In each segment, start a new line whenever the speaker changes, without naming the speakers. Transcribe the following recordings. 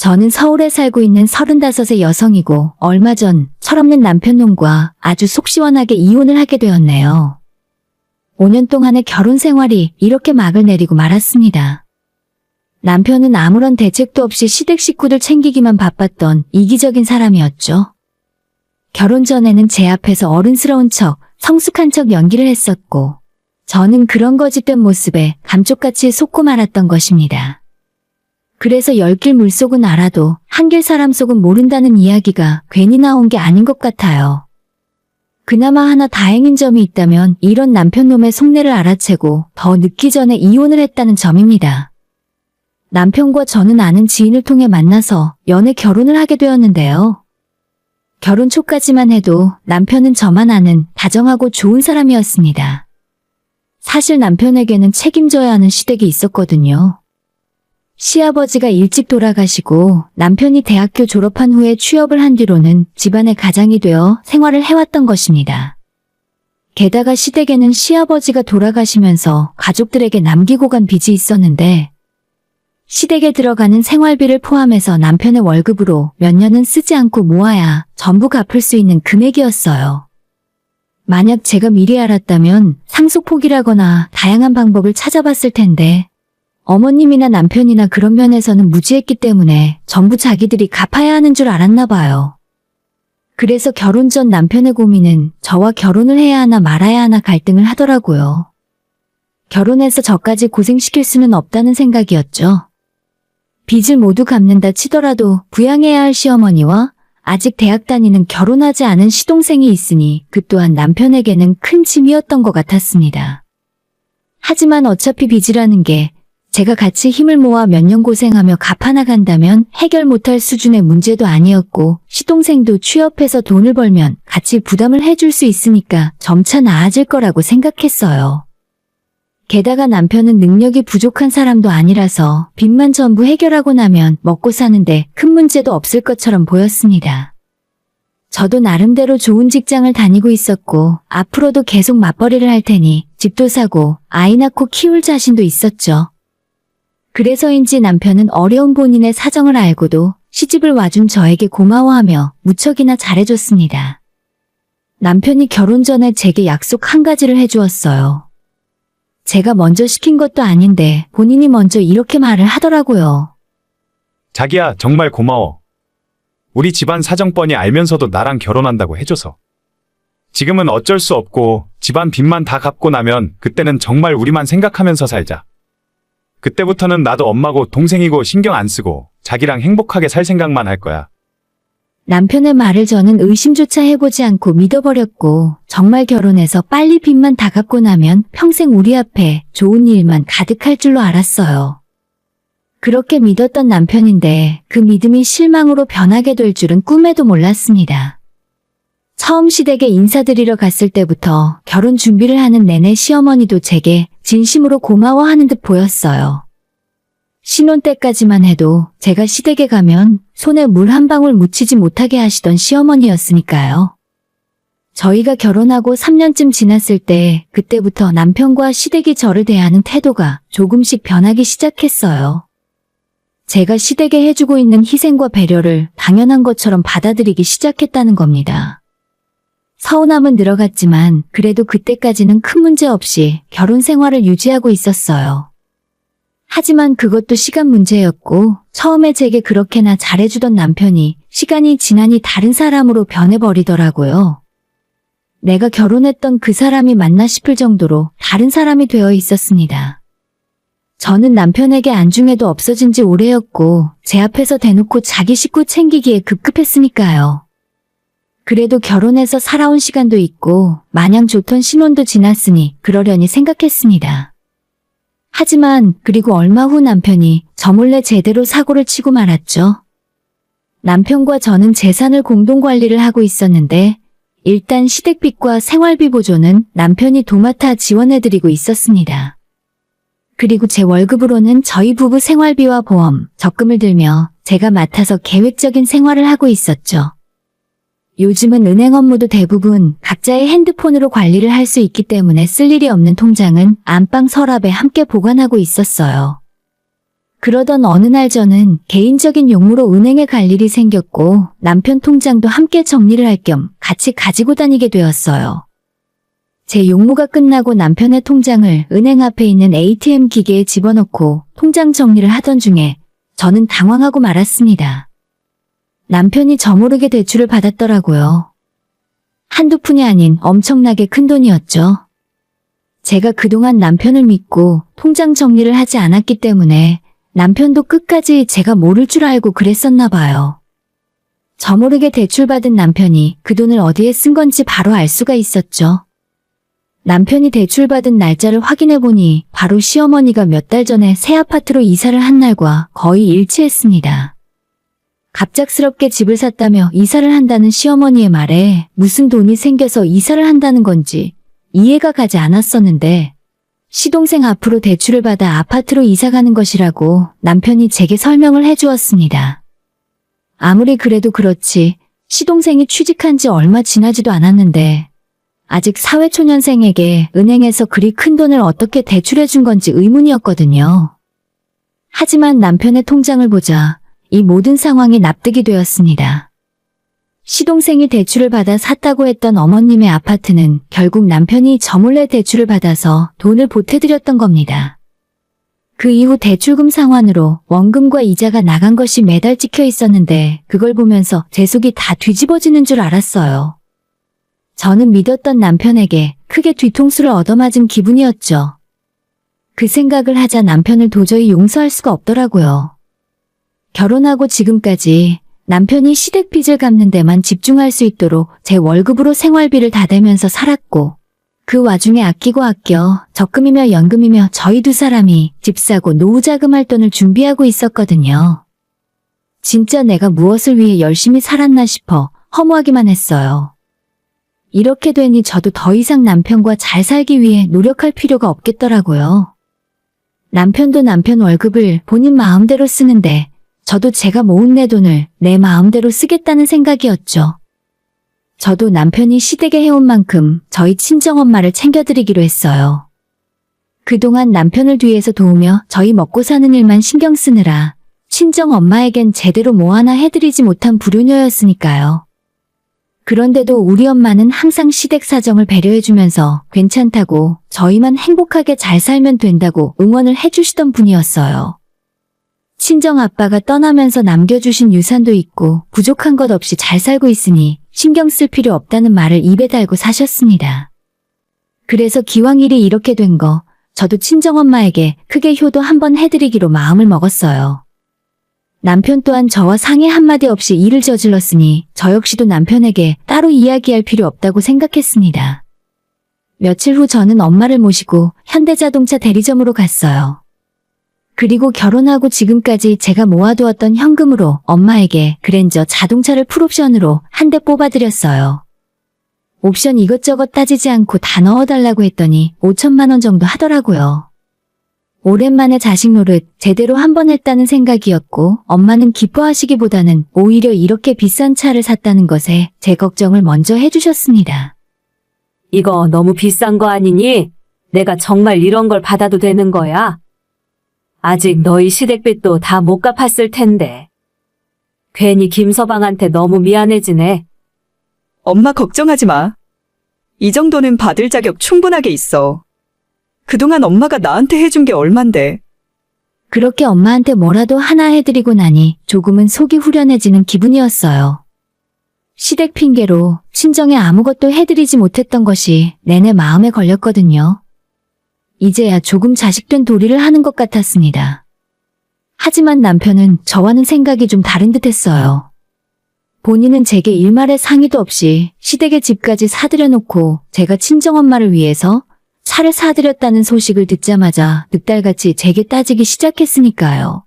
저는 서울에 살고 있는 35의 여성이고 얼마 전 철없는 남편 놈과 아주 속 시원하게 이혼을 하게 되었네요. 5년 동안의 결혼 생활이 이렇게 막을 내리고 말았습니다. 남편은 아무런 대책도 없이 시댁 식구들 챙기기만 바빴던 이기적인 사람이었죠. 결혼 전에는 제 앞에서 어른스러운 척, 성숙한 척 연기를 했었고 저는 그런 거짓된 모습에 감쪽같이 속고 말았던 것입니다. 그래서 열길 물속은 알아도 한길 사람 속은 모른다는 이야기가 괜히 나온 게 아닌 것 같아요. 그나마 하나 다행인 점이 있다면 이런 남편놈의 속내를 알아채고 더 늦기 전에 이혼을 했다는 점입니다. 남편과 저는 아는 지인을 통해 만나서 연애 결혼을 하게 되었는데요. 결혼 초까지만 해도 남편은 저만 아는 다정하고 좋은 사람이었습니다. 사실 남편에게는 책임져야 하는 시댁이 있었거든요. 시아버지가 일찍 돌아가시고 남편이 대학교 졸업한 후에 취업을 한 뒤로는 집안의 가장이 되어 생활을 해왔던 것입니다. 게다가 시댁에는 시아버지가 돌아가시면서 가족들에게 남기고 간 빚이 있었는데 시댁에 들어가는 생활비를 포함해서 남편의 월급으로 몇 년은 쓰지 않고 모아야 전부 갚을 수 있는 금액이었어요. 만약 제가 미리 알았다면 상속 포기라거나 다양한 방법을 찾아봤을 텐데 어머님이나 남편이나 그런 면에서는 무지했기 때문에 전부 자기들이 갚아야 하는 줄 알았나 봐요. 그래서 결혼 전 남편의 고민은 저와 결혼을 해야 하나 말아야 하나 갈등을 하더라고요. 결혼해서 저까지 고생시킬 수는 없다는 생각이었죠. 빚을 모두 갚는다 치더라도 부양해야 할 시어머니와 아직 대학 다니는 결혼하지 않은 시동생이 있으니 그 또한 남편에게는 큰 짐이었던 것 같았습니다. 하지만 어차피 빚이라는 게 제가 같이 힘을 모아 몇 년 고생하며 갚아나간다면 해결 못할 수준의 문제도 아니었고 시동생도 취업해서 돈을 벌면 같이 부담을 해줄 수 있으니까 점차 나아질 거라고 생각했어요. 게다가 남편은 능력이 부족한 사람도 아니라서 빚만 전부 해결하고 나면 먹고 사는데 큰 문제도 없을 것처럼 보였습니다. 저도 나름대로 좋은 직장을 다니고 있었고 앞으로도 계속 맞벌이를 할 테니 집도 사고 아이 낳고 키울 자신도 있었죠. 그래서인지 남편은 어려운 본인의 사정을 알고도 시집을 와준 저에게 고마워하며 무척이나 잘해줬습니다. 남편이 결혼 전에 제게 약속 한 가지를 해주었어요. 제가 먼저 시킨 것도 아닌데 본인이 먼저 이렇게 말을 하더라고요.
자기야, 정말 고마워. 우리 집안 사정 뻔히 알면서도 나랑 결혼한다고 해줘서. 지금은 어쩔 수 없고 집안 빚만 다 갚고 나면 그때는 정말 우리만 생각하면서 살자. 그때부터는 나도 엄마고 동생이고 신경 안 쓰고 자기랑 행복하게 살 생각만 할 거야.
남편의 말을 저는 의심조차 해보지 않고 믿어버렸고 정말 결혼해서 빨리 빚만 다 갚고 나면 평생 우리 앞에 좋은 일만 가득할 줄로 알았어요. 그렇게 믿었던 남편인데 그 믿음이 실망으로 변하게 될 줄은 꿈에도 몰랐습니다. 처음 시댁에 인사드리러 갔을 때부터 결혼 준비를 하는 내내 시어머니도 제게 진심으로 고마워하는 듯 보였어요. 신혼 때까지만 해도 제가 시댁에 가면 손에 물 한 방울 묻히지 못하게 하시던 시어머니였으니까요. 저희가 결혼하고 3년쯤 지났을 때 그때부터 남편과 시댁이 저를 대하는 태도가 조금씩 변하기 시작했어요. 제가 시댁에 해주고 있는 희생과 배려를 당연한 것처럼 받아들이기 시작했다는 겁니다. 서운함은 늘어갔지만 그래도 그때까지는 큰 문제 없이 결혼 생활을 유지하고 있었어요. 하지만 그것도 시간 문제였고 처음에 제게 그렇게나 잘해주던 남편이 시간이 지나니 다른 사람으로 변해버리더라고요. 내가 결혼했던 그 사람이 맞나 싶을 정도로 다른 사람이 되어 있었습니다. 저는 남편에게 안중에도 없어진 지 오래였고 제 앞에서 대놓고 자기 식구 챙기기에 급급했으니까요. 그래도 결혼해서 살아온 시간도 있고 마냥 좋던 신혼도 지났으니 그러려니 생각했습니다. 하지만 그리고 얼마 후 남편이 저 몰래 제대로 사고를 치고 말았죠. 남편과 저는 재산을 공동관리를 하고 있었는데 일단 시댁빚과 생활비 보조는 남편이 도맡아 지원해드리고 있었습니다. 그리고 제 월급으로는 저희 부부 생활비와 보험, 적금을 들며 제가 맡아서 계획적인 생활을 하고 있었죠. 요즘은 은행 업무도 대부분 각자의 핸드폰으로 관리를 할 수 있기 때문에 쓸 일이 없는 통장은 안방 서랍에 함께 보관하고 있었어요. 그러던 어느 날 저는 개인적인 용무로 은행에 갈 일이 생겼고 남편 통장도 함께 정리를 할 겸 같이 가지고 다니게 되었어요. 제 용무가 끝나고 남편의 통장을 은행 앞에 있는 ATM 기계에 집어넣고 통장 정리를 하던 중에 저는 당황하고 말았습니다. 남편이 저모르게 대출을 받았더라고요. 한두 푼이 아닌 엄청나게 큰 돈이었죠. 제가 그동안 남편을 믿고 통장 정리를 하지 않았기 때문에 남편도 끝까지 제가 모를 줄 알고 그랬었나 봐요. 저모르게 대출받은 남편이 그 돈을 어디에 쓴 건지 바로 알 수가 있었죠. 남편이 대출받은 날짜를 확인해보니 바로 시어머니가 몇 달 전에 새 아파트로 이사를 한 날과 거의 일치했습니다. 갑작스럽게 집을 샀다며 이사를 한다는 시어머니의 말에 무슨 돈이 생겨서 이사를 한다는 건지 이해가 가지 않았었는데 시동생 앞으로 대출을 받아 아파트로 이사가는 것이라고 남편이 제게 설명을 해주었습니다. 아무리 그래도 그렇지 시동생이 취직한 지 얼마 지나지도 않았는데 아직 사회초년생에게 은행에서 그리 큰 돈을 어떻게 대출해준 건지 의문이었거든요. 하지만 남편의 통장을 보자 이 모든 상황이 납득이 되었습니다. 시동생이 대출을 받아 샀다고 했던 어머님의 아파트는 결국 남편이 저 몰래 대출을 받아서 돈을 보태드렸던 겁니다. 그 이후 대출금 상환으로 원금과 이자가 나간 것이 매달 찍혀 있었는데 그걸 보면서 제 속이 다 뒤집어지는 줄 알았어요. 저는 믿었던 남편에게 크게 뒤통수를 얻어맞은 기분이었죠. 그 생각을 하자 남편을 도저히 용서할 수가 없더라고요. 결혼하고 지금까지 남편이 시댁빚을 갚는 데만 집중할 수 있도록 제 월급으로 생활비를 다 대면서 살았고 그 와중에 아끼고 아껴 적금이며 연금이며 저희 두 사람이 집 사고 노후 자금할 돈을 준비하고 있었거든요. 진짜 내가 무엇을 위해 열심히 살았나 싶어 허무하기만 했어요. 이렇게 되니 저도 더 이상 남편과 잘 살기 위해 노력할 필요가 없겠더라고요. 남편도 남편 월급을 본인 마음대로 쓰는데 저도 제가 모은 내 돈을 내 마음대로 쓰겠다는 생각이었죠. 저도 남편이 시댁에 해온 만큼 저희 친정엄마를 챙겨드리기로 했어요. 그동안 남편을 뒤에서 도우며 저희 먹고 사는 일만 신경 쓰느라 친정엄마에겐 제대로 뭐 하나 해드리지 못한 불효녀였으니까요. 그런데도 우리 엄마는 항상 시댁 사정을 배려해주면서 괜찮다고 저희만 행복하게 잘 살면 된다고 응원을 해주시던 분이었어요. 친정아빠가 떠나면서 남겨주신 유산도 있고 부족한 것 없이 잘 살고 있으니 신경 쓸 필요 없다는 말을 입에 달고 사셨습니다. 그래서 기왕 일이 이렇게 된 거 저도 친정엄마에게 크게 효도 한번 해드리기로 마음을 먹었어요. 남편 또한 저와 상의 한마디 없이 일을 저질렀으니 저 역시도 남편에게 따로 이야기할 필요 없다고 생각했습니다. 며칠 후 저는 엄마를 모시고 현대자동차 대리점으로 갔어요. 그리고 결혼하고 지금까지 제가 모아두었던 현금으로 엄마에게 그랜저 자동차를 풀옵션으로 한 대 뽑아드렸어요. 옵션 이것저것 따지지 않고 다 넣어달라고 했더니 5천만 원 정도 하더라고요. 오랜만에 자식 노릇 제대로 한번 했다는 생각이었고 엄마는 기뻐하시기보다는 오히려 이렇게 비싼 차를 샀다는 것에 제 걱정을 먼저 해주셨습니다.
이거 너무 비싼 거 아니니? 내가 정말 이런 걸 받아도 되는 거야? 아직 너희 시댁빚도 다 못 갚았을 텐데. 괜히 김서방한테 너무 미안해지네.
엄마 걱정하지 마. 이 정도는 받을 자격 충분하게 있어. 그동안 엄마가 나한테 해준 게 얼만데.
그렇게 엄마한테 뭐라도 하나 해드리고 나니 조금은 속이 후련해지는 기분이었어요. 시댁 핑계로 친정에 아무것도 해드리지 못했던 것이 내내 마음에 걸렸거든요. 이제야 조금 자식된 도리를 하는 것 같았습니다. 하지만 남편은 저와는 생각이 좀 다른 듯 했어요. 본인은 제게 일말의 상의도 없이 시댁의 집까지 사들여놓고 제가 친정엄마를 위해서 차를 사드렸다는 소식을 듣자마자 늑달같이 제게 따지기 시작했으니까요.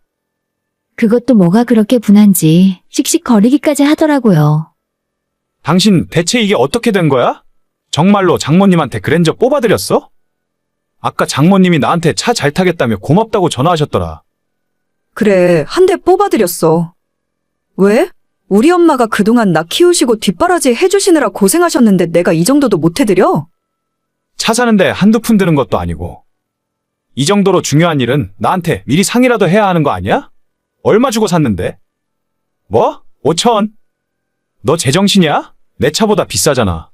그것도 뭐가 그렇게 분한지 씩씩거리기까지 하더라고요.
당신 대체 이게 어떻게 된 거야? 정말로 장모님한테 그랜저 뽑아드렸어? 아까 장모님이 나한테 차 잘 타겠다며 고맙다고 전화하셨더라.
그래, 한 대 뽑아드렸어. 왜? 우리 엄마가 그동안 나 키우시고 뒷바라지 해주시느라 고생하셨는데 내가 이 정도도 못 해드려?
차 사는데 한두 푼 드는 것도 아니고. 이 정도로 중요한 일은 나한테 미리 상의라도 해야 하는 거 아니야? 얼마 주고 샀는데? 뭐? 5천? 너 제정신이야? 내 차보다 비싸잖아.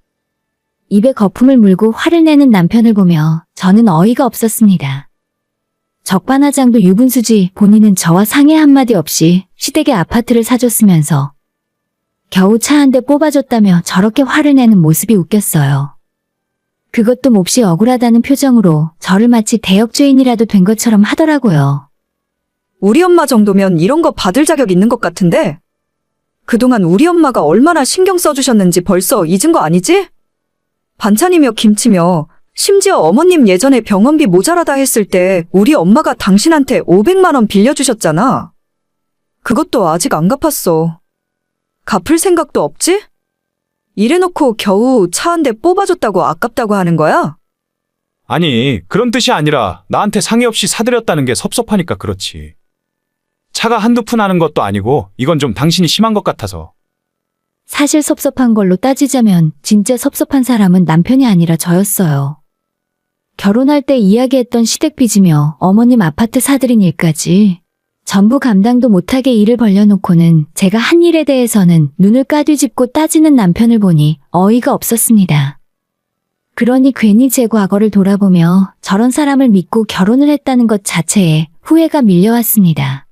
입에 거품을 물고 화를 내는 남편을 보며 저는 어이가 없었습니다. 적반하장도 유분수지 본인은 저와 상의 한마디 없이 시댁에 아파트를 사줬으면서 겨우 차 한 대 뽑아줬다며 저렇게 화를 내는 모습이 웃겼어요. 그것도 몹시 억울하다는 표정으로 저를 마치 대역죄인이라도 된 것처럼 하더라고요.
우리 엄마 정도면 이런 거 받을 자격 있는 것 같은데? 그동안 우리 엄마가 얼마나 신경 써주셨는지 벌써 잊은 거 아니지? 반찬이며 김치며 심지어 어머님 예전에 병원비 모자라다 했을 때 우리 엄마가 당신한테 500만 원 빌려주셨잖아. 그것도 아직 안 갚았어. 갚을 생각도 없지? 이래놓고 겨우 차 한 대 뽑아줬다고 아깝다고 하는 거야?
아니, 그런 뜻이 아니라 나한테 상의 없이 사드렸다는 게 섭섭하니까 그렇지. 차가 한두 푼 하는 것도 아니고 이건 좀 당신이 심한 것 같아서.
사실 섭섭한 걸로 따지자면 진짜 섭섭한 사람은 남편이 아니라 저였어요. 결혼할 때 이야기했던 시댁 빚이며 어머님 아파트 사들인 일까지 전부 감당도 못하게 일을 벌려놓고는 제가 한 일에 대해서는 눈을 까뒤집고 따지는 남편을 보니 어이가 없었습니다. 그러니 괜히 제 과거를 돌아보며 저런 사람을 믿고 결혼을 했다는 것 자체에 후회가 밀려왔습니다.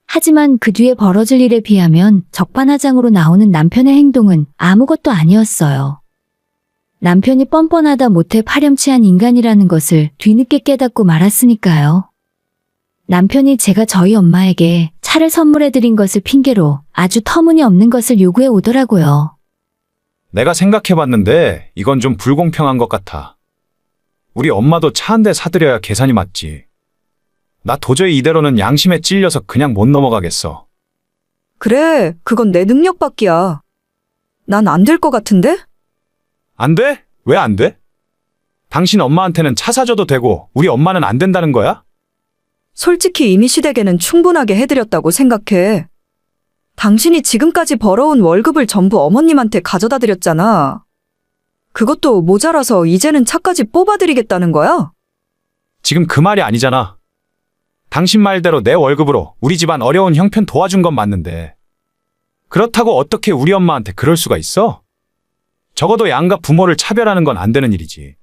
하지만 그 뒤에 벌어질 일에 비하면 적반하장으로 나오는 남편의 행동은 아무것도 아니었어요. 남편이 뻔뻔하다 못해 파렴치한 인간이라는 것을 뒤늦게 깨닫고 말았으니까요. 남편이 제가 저희 엄마에게 차를 선물해드린 것을 핑계로 아주 터무니없는 것을 요구해 오더라고요.
내가 생각해봤는데 이건 좀 불공평한 것 같아. 우리 엄마도 차 한 대 사드려야 계산이 맞지. 나 도저히 이대로는 양심에 찔려서 그냥 못 넘어가겠어.
그래, 그건 내 능력 밖이야. 난 안 될 것 같은데?
안 돼? 왜 안 돼? 당신 엄마한테는 차 사줘도 되고 우리 엄마는 안 된다는 거야?
솔직히 이미 시댁에는 충분하게 해드렸다고 생각해. 당신이 지금까지 벌어온 월급을 전부 어머님한테 가져다 드렸잖아. 그것도 모자라서 이제는 차까지 뽑아드리겠다는 거야?
지금 그 말이 아니잖아. 당신 말대로 내 월급으로 우리 집안 어려운 형편 도와준 건 맞는데 그렇다고 어떻게 우리 엄마한테 그럴 수가 있어? 적어도 양가 부모를 차별하는 건 안 되는 일이지.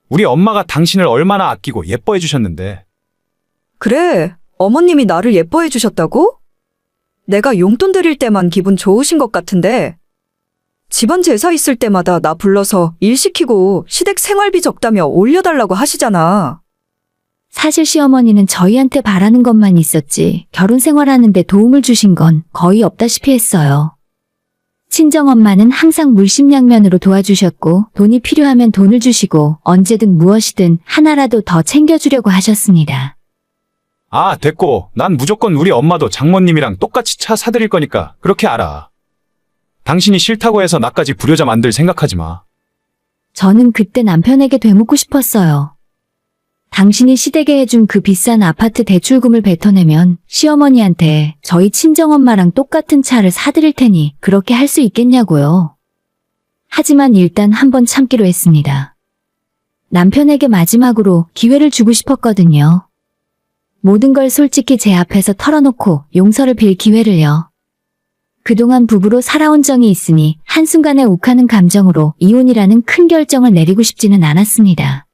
우리 엄마가 당신을 얼마나 아끼고 예뻐해 주셨는데.
그래, 어머님이 나를 예뻐해 주셨다고? 내가 용돈 드릴 때만 기분 좋으신 것 같은데 집안 제사 있을 때마다 나 불러서 일 시키고 시댁 생활비 적다며 올려달라고 하시잖아.
사실 시어머니는 저희한테 바라는 것만 있었지 결혼 생활하는데 도움을 주신 건 거의 없다시피 했어요. 친정엄마는 항상 물심양면으로 도와주셨고 돈이 필요하면 돈을 주시고 언제든 무엇이든 하나라도 더 챙겨주려고 하셨습니다.
아, 됐고. 난 무조건 우리 엄마도 장모님이랑 똑같이 차 사드릴 거니까 그렇게 알아. 당신이 싫다고 해서 나까지 불효자 만들 생각하지 마.
저는 그때 남편에게 되묻고 싶었어요. 당신이 시댁에 해준 그 비싼 아파트 대출금을 뱉어내면 시어머니한테 저희 친정엄마랑 똑같은 차를 사드릴 테니 그렇게 할 수 있겠냐고요. 하지만 일단 한번 참기로 했습니다. 남편에게 마지막으로 기회를 주고 싶었거든요. 모든 걸 솔직히 제 앞에서 털어놓고 용서를 빌 기회를요. 그동안 부부로 살아온 정이 있으니 한순간에 욱하는 감정으로 이혼이라는 큰 결정을 내리고 싶지는 않았습니다.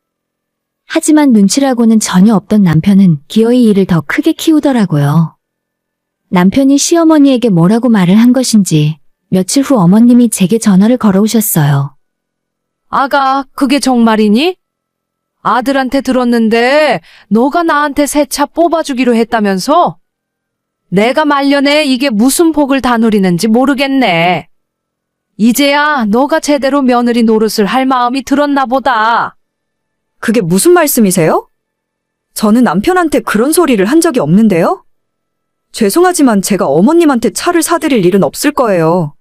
하지만 눈치라고는 전혀 없던 남편은 기어이 일을 더 크게 키우더라고요. 남편이 시어머니에게 뭐라고 말을 한 것인지 며칠 후 어머님이 제게 전화를 걸어오셨어요.
아가, 그게 정말이니? 아들한테 들었는데 너가 나한테 새 차 뽑아주기로 했다면서? 내가 말년에 이게 무슨 복을 다 누리는지 모르겠네. 이제야 너가 제대로 며느리 노릇을 할 마음이 들었나 보다.
그게 무슨 말씀이세요? 저는 남편한테 그런 소리를 한 적이 없는데요? 죄송하지만 제가 어머님한테 차를 사드릴 일은 없을 거예요.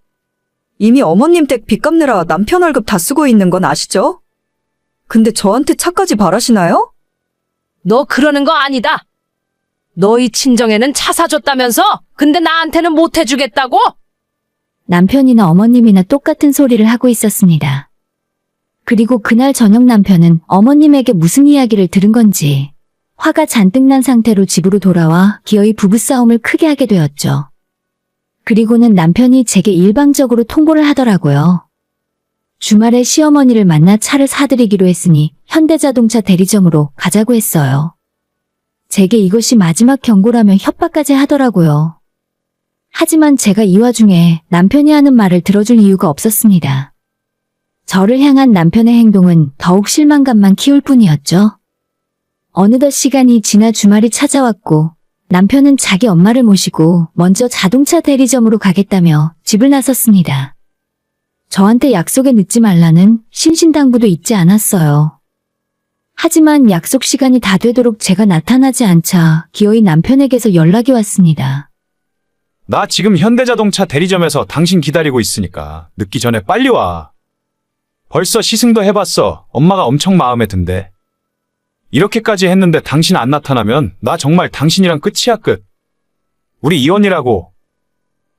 이미 어머님 댁 빚 갚느라 남편 월급 다 쓰고 있는 건 아시죠? 근데 저한테 차까지 바라시나요?
너 그러는 거 아니다. 너희 친정에는 차 사줬다면서? 근데 나한테는 못 해주겠다고?
남편이나 어머님이나 똑같은 소리를 하고 있었습니다. 그리고 그날 저녁 남편은 어머님에게 무슨 이야기를 들은 건지 화가 잔뜩 난 상태로 집으로 돌아와 기어이 부부싸움을 크게 하게 되었죠. 그리고는 남편이 제게 일방적으로 통보를 하더라고요. 주말에 시어머니를 만나 차를 사드리기로 했으니 현대자동차 대리점으로 가자고 했어요. 제게 이것이 마지막 경고라며 협박까지 하더라고요. 하지만 제가 이 와중에 남편이 하는 말을 들어줄 이유가 없었습니다. 저를 향한 남편의 행동은 더욱 실망감만 키울 뿐이었죠. 어느덧 시간이 지나 주말이 찾아왔고 남편은 자기 엄마를 모시고 먼저 자동차 대리점으로 가겠다며 집을 나섰습니다. 저한테 약속에 늦지 말라는 신신당부도 잊지 않았어요. 하지만 약속 시간이 다 되도록 제가 나타나지 않자 기어이 남편에게서 연락이 왔습니다.
나 지금 현대자동차 대리점에서 당신 기다리고 있으니까 늦기 전에 빨리 와. 벌써 시승도 해봤어. 엄마가 엄청 마음에 든대. 이렇게까지 했는데 당신 안 나타나면 나 정말 당신이랑 끝이야 끝. 우리 이혼이라고.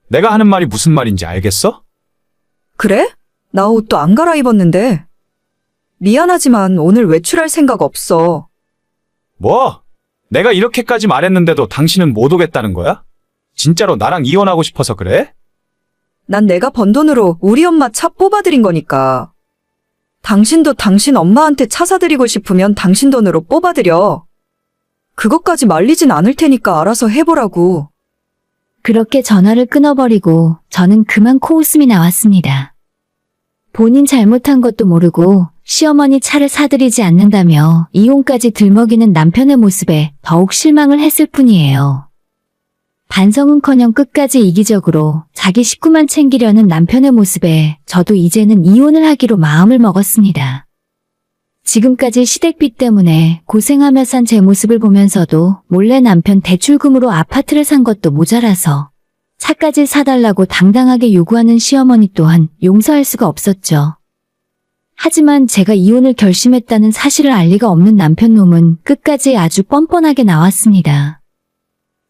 내가 하는 말이 무슨 말인지 알겠어?
그래? 나 옷도 안 갈아입었는데. 미안하지만 오늘 외출할 생각 없어.
뭐? 내가 이렇게까지 말했는데도 당신은 못 오겠다는 거야? 진짜로 나랑 이혼하고 싶어서 그래?
난 내가 번 돈으로 우리 엄마 차 뽑아드린 거니까. 당신도 당신 엄마한테 차 사드리고 싶으면 당신 돈으로 뽑아드려. 그것까지 말리진 않을 테니까 알아서 해보라고.
그렇게 전화를 끊어버리고 저는 그만 코웃음이 나왔습니다. 본인 잘못한 것도 모르고 시어머니 차를 사드리지 않는다며 이혼까지 들먹이는 남편의 모습에 더욱 실망을 했을 뿐이에요. 반성은커녕 끝까지 이기적으로 자기 식구만 챙기려는 남편의 모습에 저도 이제는 이혼을 하기로 마음을 먹었습니다. 지금까지 시댁비 때문에 고생하며 산 제 모습을 보면서도 몰래 남편 대출금으로 아파트를 산 것도 모자라서 차까지 사달라고 당당하게 요구하는 시어머니 또한 용서할 수가 없었죠. 하지만 제가 이혼을 결심했다는 사실을 알 리가 없는 남편 놈은 끝까지 아주 뻔뻔하게 나왔습니다.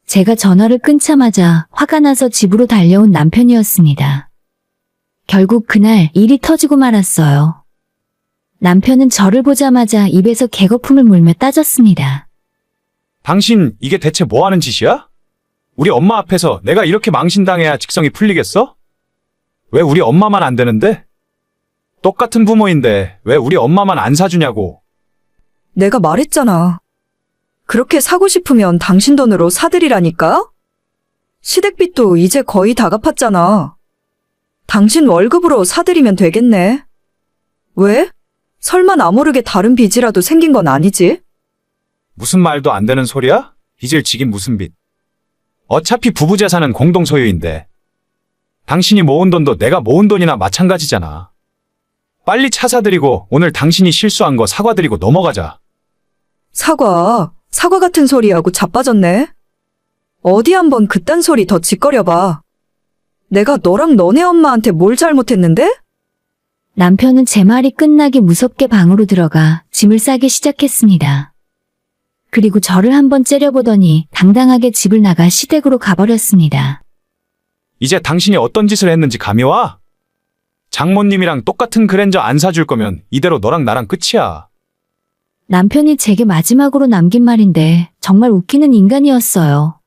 제가 전화를 끊자마자 화가 나서 집으로 달려온 남편이었습니다. 결국 그날 일이 터지고 말았어요. 남편은 저를 보자마자 입에서 개거품을 물며 따졌습니다.
당신 이게 대체 뭐 하는 짓이야? 우리 엄마 앞에서 내가 이렇게 망신당해야 직성이 풀리겠어? 왜 우리 엄마만 안 되는데? 똑같은 부모인데 왜 우리 엄마만 안 사주냐고.
내가 말했잖아. 그렇게 사고 싶으면 당신 돈으로 사드리라니까? 시댁빚도 이제 거의 다 갚았잖아. 당신 월급으로 사드리면 되겠네. 왜? 설마 나 모르게 다른 빚이라도 생긴 건 아니지?
무슨 말도 안 되는 소리야? 빚을 지긴 무슨 빚. 어차피 부부 재산은 공동 소유인데. 당신이 모은 돈도 내가 모은 돈이나 마찬가지잖아. 빨리 차 사드리고 오늘 당신이 실수한 거 사과드리고 넘어가자.
사과 같은 소리하고 자빠졌네. 어디 한번 그딴 소리 더 짓거려봐. 내가 너랑 너네 엄마한테 뭘 잘못했는데?
남편은 제 말이 끝나기 무섭게 방으로 들어가 짐을 싸기 시작했습니다. 그리고 저를 한번 째려보더니 당당하게 집을 나가 시댁으로 가버렸습니다.
이제 당신이 어떤 짓을 했는지 감이 와? 장모님이랑 똑같은 그랜저 안 사줄 거면 이대로 너랑 나랑 끝이야.
남편이 제게 마지막으로 남긴 말인데 정말 웃기는 인간이었어요.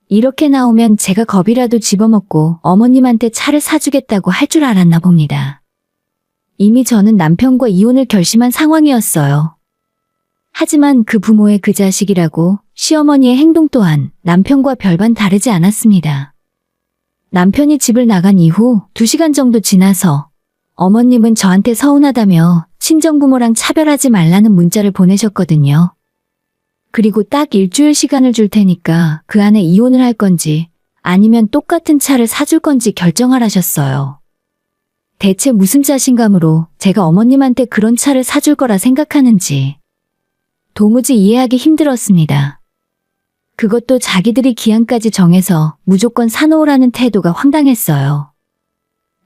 이렇게 나오면 제가 겁이라도 집어먹고 어머님한테 차를 사주겠다고 할 줄 알았나 봅니다. 이미 저는 남편과 이혼을 결심한 상황이었어요. 하지만 그 부모의 그 자식이라고 시어머니의 행동 또한 남편과 별반 다르지 않았습니다. 남편이 집을 나간 이후 2시간 정도 지나서 어머님은 저한테 서운하다며 친정부모랑 차별하지 말라는 문자를 보내셨거든요. 그리고 딱 일주일 시간을 줄 테니까 그 안에 이혼을 할 건지 아니면 똑같은 차를 사줄 건지 결정하라셨어요. 대체 무슨 자신감으로 제가 어머님한테 그런 차를 사줄 거라 생각하는지 도무지 이해하기 힘들었습니다. 그것도 자기들이 기한까지 정해서 무조건 사놓으라는 태도가 황당했어요.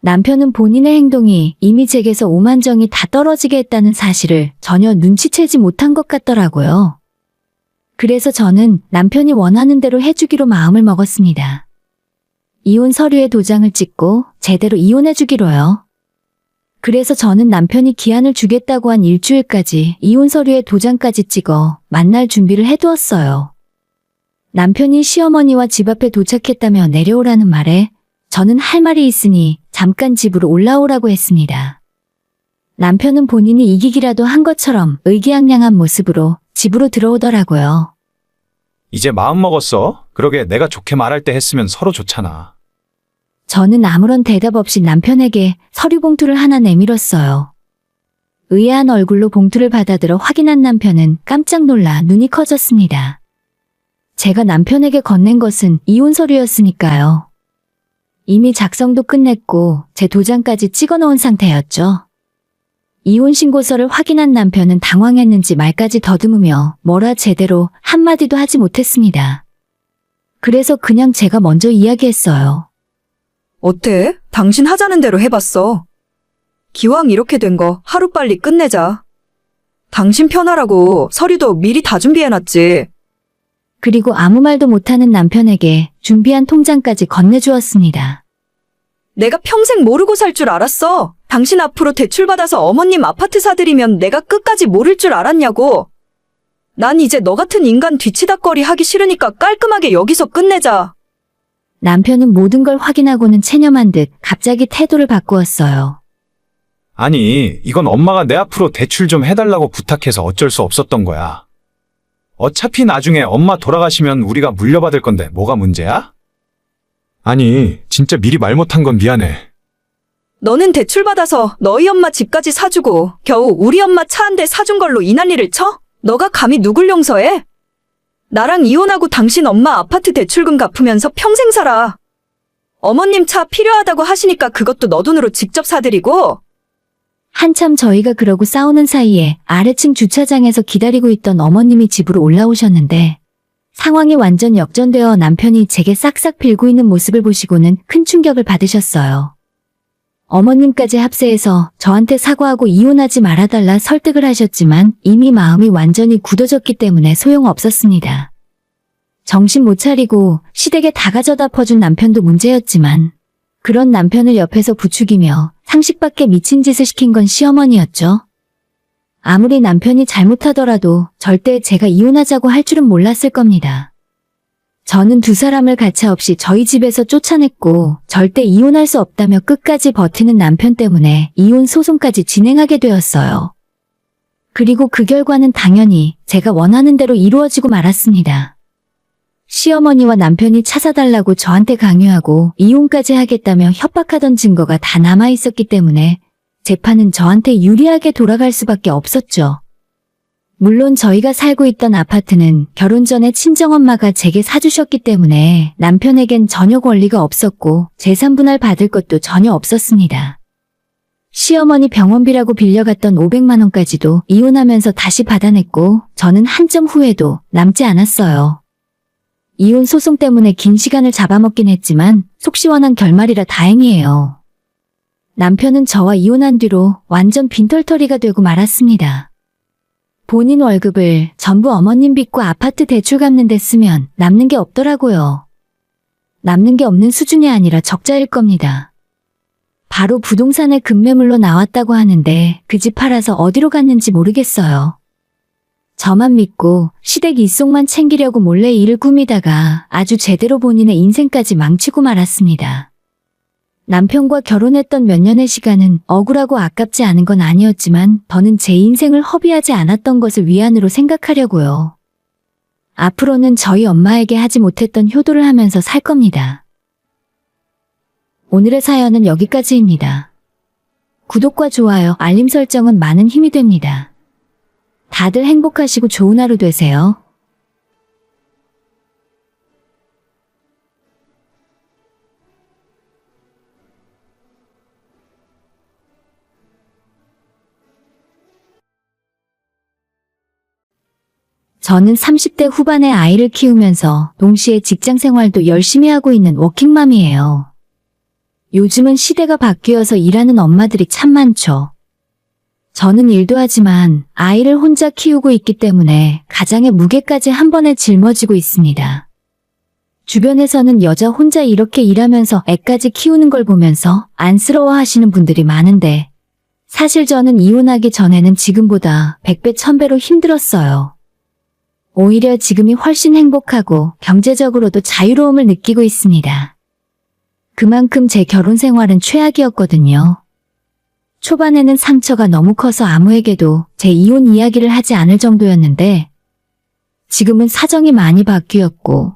남편은 본인의 행동이 이미 제게서 오만정이 다 떨어지게 했다는 사실을 전혀 눈치채지 못한 것 같더라고요. 그래서 저는 남편이 원하는 대로 해주기로 마음을 먹었습니다. 이혼 서류에 도장을 찍고 제대로 이혼해주기로요. 그래서 저는 남편이 기한을 주겠다고 한 일주일까지 이혼 서류에 도장까지 찍어 만날 준비를 해두었어요. 남편이 시어머니와 집 앞에 도착했다며 내려오라는 말에 저는 할 말이 있으니 잠깐 집으로 올라오라고 했습니다. 남편은 본인이 이기기라도 한 것처럼 의기양양한 모습으로 집으로 들어오더라고요.
이제 마음 먹었어? 그러게 내가 좋게 말할 때 했으면 서로 좋잖아.
저는 아무런 대답 없이 남편에게 서류 봉투를 하나 내밀었어요. 의아한 얼굴로 봉투를 받아들어 확인한 남편은 깜짝 놀라 눈이 커졌습니다. 제가 남편에게 건넨 것은 이혼 서류였으니까요. 이미 작성도 끝냈고 제 도장까지 찍어 놓은 상태였죠. 이혼 신고서를 확인한 남편은 당황했는지 말까지 더듬으며 뭐라 제대로 한마디도 하지 못했습니다. 그래서 그냥 제가 먼저 이야기했어요.
어때? 당신 하자는 대로 해봤어. 기왕 이렇게 된 거 하루빨리 끝내자. 당신 편하라고 서류도 미리 다 준비해놨지.
그리고 아무 말도 못하는 남편에게 준비한 통장까지 건네주었습니다.
내가 평생 모르고 살 줄 알았어. 당신 앞으로 대출받아서 어머님 아파트 사드리면 내가 끝까지 모를 줄 알았냐고. 난 이제 너 같은 인간 뒤치다꺼리 하기 싫으니까 깔끔하게 여기서 끝내자.
남편은 모든 걸 확인하고는 체념한 듯 갑자기 태도를 바꾸었어요.
아니, 이건 엄마가 내 앞으로 대출 좀 해달라고 부탁해서 어쩔 수 없었던 거야. 어차피 나중에 엄마 돌아가시면 우리가 물려받을 건데 뭐가 문제야? 아니, 진짜 미리 말 못한 건 미안해.
너는 대출받아서 너희 엄마 집까지 사주고 겨우 우리 엄마 차 한 대 사준 걸로 이 난리를 쳐? 너가 감히 누굴 용서해? 나랑 이혼하고 당신 엄마 아파트 대출금 갚으면서 평생 살아. 어머님 차 필요하다고 하시니까 그것도 너 돈으로 직접 사드리고.
한참 저희가 그러고 싸우는 사이에 아래층 주차장에서 기다리고 있던 어머님이 집으로 올라오셨는데 상황이 완전 역전되어 남편이 제게 싹싹 빌고 있는 모습을 보시고는 큰 충격을 받으셨어요. 어머님까지 합세해서 저한테 사과하고 이혼하지 말아달라 설득을 하셨지만 이미 마음이 완전히 굳어졌기 때문에 소용없었습니다. 정신 못 차리고 시댁에 다 가져다 퍼준 남편도 문제였지만 그런 남편을 옆에서 부추기며 상식밖에 미친 짓을 시킨 건 시어머니였죠. 아무리 남편이 잘못하더라도 절대 제가 이혼하자고 할 줄은 몰랐을 겁니다. 저는 두 사람을 가차없이 저희 집에서 쫓아냈고 절대 이혼할 수 없다며 끝까지 버티는 남편 때문에 이혼 소송까지 진행하게 되었어요. 그리고 그 결과는 당연히 제가 원하는 대로 이루어지고 말았습니다. 시어머니와 남편이 차 사달라고 저한테 강요하고 이혼까지 하겠다며 협박하던 증거가 다 남아있었기 때문에 재판은 저한테 유리하게 돌아갈 수밖에 없었죠. 물론 저희가 살고 있던 아파트는 결혼 전에 친정엄마가 제게 사주셨기 때문에 남편에겐 전혀 권리가 없었고 재산 분할 받을 것도 전혀 없었습니다. 시어머니 병원비라고 빌려갔던 500만 원까지도 이혼하면서 다시 받아냈고 저는 한 점 후회도 남지 않았어요. 이혼 소송 때문에 긴 시간을 잡아먹긴 했지만 속 시원한 결말이라 다행이에요. 남편은 저와 이혼한 뒤로 완전 빈털터리가 되고 말았습니다. 본인 월급을 전부 어머님 빚과 아파트 대출 갚는 데 쓰면 남는 게 없더라고요. 남는 게 없는 수준이 아니라 적자일 겁니다. 바로 부동산에 급매물로 나왔다고 하는데 그 집 팔아서 어디로 갔는지 모르겠어요. 저만 믿고 시댁 일속만 챙기려고 몰래 일을 꾸미다가 아주 제대로 본인의 인생까지 망치고 말았습니다. 남편과 결혼했던 몇 년의 시간은 억울하고 아깝지 않은 건 아니었지만 더는 제 인생을 허비하지 않았던 것을 위안으로 생각하려고요. 앞으로는 저희 엄마에게 하지 못했던 효도를 하면서 살 겁니다. 오늘의 사연은 여기까지입니다. 구독과 좋아요, 알림 설정은 많은 힘이 됩니다. 다들 행복하시고 좋은 하루 되세요. 저는 30대 후반의 아이를 키우면서 동시에 직장 생활도 열심히 하고 있는 워킹맘이에요. 요즘은 시대가 바뀌어서 일하는 엄마들이 참 많죠. 저는 일도 하지만 아이를 혼자 키우고 있기 때문에 가장의 무게까지 한 번에 짊어지고 있습니다. 주변에서는 여자 혼자 이렇게 일하면서 애까지 키우는 걸 보면서 안쓰러워하시는 분들이 많은데 사실 저는 이혼하기 전에는 지금보다 100배, 1000배로 힘들었어요. 오히려 지금이 훨씬 행복하고 경제적으로도 자유로움을 느끼고 있습니다. 그만큼 제 결혼 생활은 최악이었거든요. 초반에는 상처가 너무 커서 아무에게도 제 이혼 이야기를 하지 않을 정도였는데 지금은 사정이 많이 바뀌었고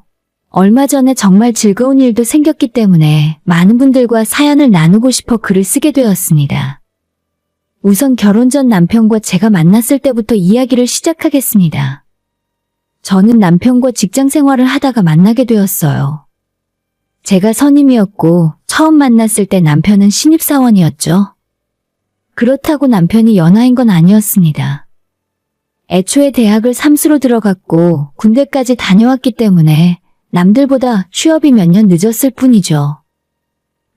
얼마 전에 정말 즐거운 일도 생겼기 때문에 많은 분들과 사연을 나누고 싶어 글을 쓰게 되었습니다. 우선 결혼 전 남편과 제가 만났을 때부터 이야기를 시작하겠습니다. 저는 남편과 직장 생활을 하다가 만나게 되었어요. 제가 선임이었고 처음 만났을 때 남편은 신입사원이었죠. 그렇다고 남편이 연하인 건 아니었습니다. 애초에 대학을 삼수로 들어갔고 군대까지 다녀왔기 때문에 남들보다 취업이 몇 년 늦었을 뿐이죠.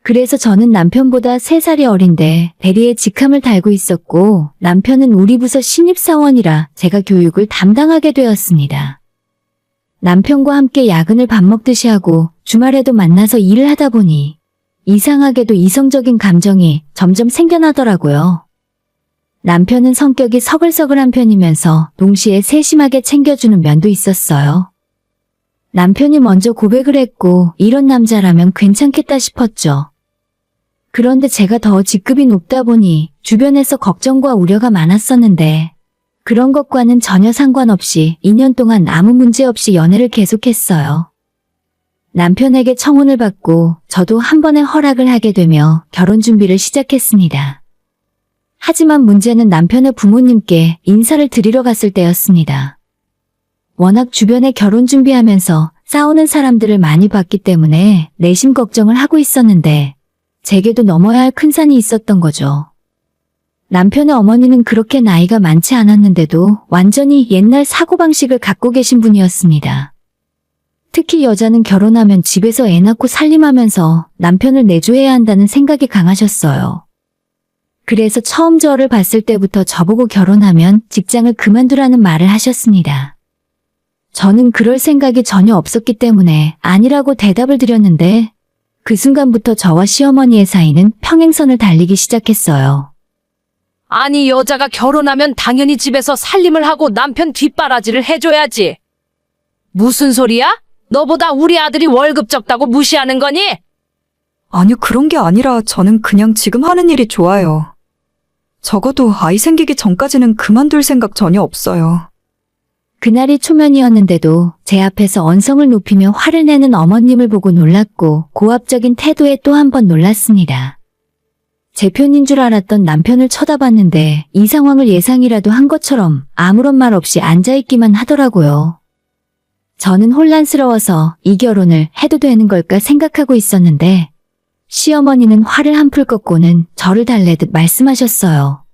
그래서 저는 남편보다 3살이 어린데 대리에 직함을 달고 있었고 남편은 우리 부서 신입사원이라 제가 교육을 담당하게 되었습니다. 남편과 함께 야근을 밥 먹듯이 하고 주말에도 만나서 일을 하다 보니 이상하게도 이성적인 감정이 점점 생겨나더라고요. 남편은 성격이 서글서글한 편이면서 동시에 세심하게 챙겨주는 면도 있었어요. 남편이 먼저 고백을 했고 이런 남자라면 괜찮겠다 싶었죠. 그런데 제가 더 직급이 높다 보니 주변에서 걱정과 우려가 많았었는데 그런 것과는 전혀 상관없이 2년 동안 아무 문제 없이 연애를 계속했어요. 남편에게 청혼을 받고 저도 한 번의 허락을 하게 되며 결혼 준비를 시작했습니다. 하지만 문제는 남편의 부모님께 인사를 드리러 갔을 때였습니다. 워낙 주변에 결혼 준비하면서 싸우는 사람들을 많이 봤기 때문에 내심 걱정을 하고 있었는데 제게도 넘어야 할 큰 산이 있었던 거죠. 남편의 어머니는 그렇게 나이가 많지 않았는데도 완전히 옛날 사고방식을 갖고 계신 분이었습니다. 특히 여자는 결혼하면 집에서 애 낳고 살림하면서 남편을 내조해야 한다는 생각이 강하셨어요. 그래서 처음 저를 봤을 때부터 저보고 결혼하면 직장을 그만두라는 말을 하셨습니다. 저는 그럴 생각이 전혀 없었기 때문에 아니라고 대답을 드렸는데 그 순간부터 저와 시어머니의 사이는 평행선을 달리기 시작했어요.
아니, 여자가 결혼하면 당연히 집에서 살림을 하고 남편 뒷바라지를 해줘야지. 무슨 소리야? 너보다 우리 아들이 월급 적다고 무시하는 거니?
아니요, 그런 게 아니라 저는 그냥 지금 하는 일이 좋아요. 적어도 아이 생기기 전까지는 그만둘 생각 전혀 없어요.
그날이 초면이었는데도 제 앞에서 언성을 높이며 화를 내는 어머님을 보고 놀랐고 고압적인 태도에 또 한 번 놀랐습니다. 제 편인 줄 알았던 남편을 쳐다봤는데 이 상황을 예상이라도 한 것처럼 아무런 말 없이 앉아있기만 하더라고요. 저는 혼란스러워서 이 결혼을 해도 되는 걸까 생각하고 있었는데 시어머니는 화를 한풀 꺾고는 저를 달래듯 말씀하셨어요.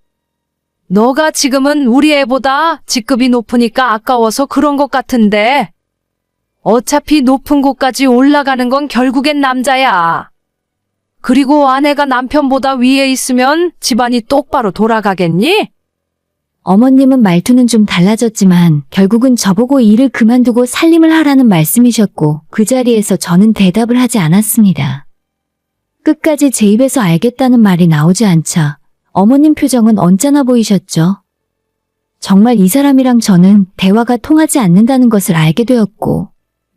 너가 지금은 우리 애보다 직급이 높으니까 아까워서 그런 것 같은데 어차피 높은 곳까지 올라가는 건 결국엔 남자야. 그리고 아내가 남편보다 위에 있으면 집안이 똑바로 돌아가겠니?
어머님은 말투는 좀 달라졌지만 결국은 저보고 일을 그만두고 살림을 하라는 말씀이셨고 그 자리에서 저는 대답을 하지 않았습니다. 끝까지 제 입에서 알겠다는 말이 나오지 않자 어머님 표정은 언짢아 보이셨죠. 정말 이 사람이랑 저는 대화가 통하지 않는다는 것을 알게 되었고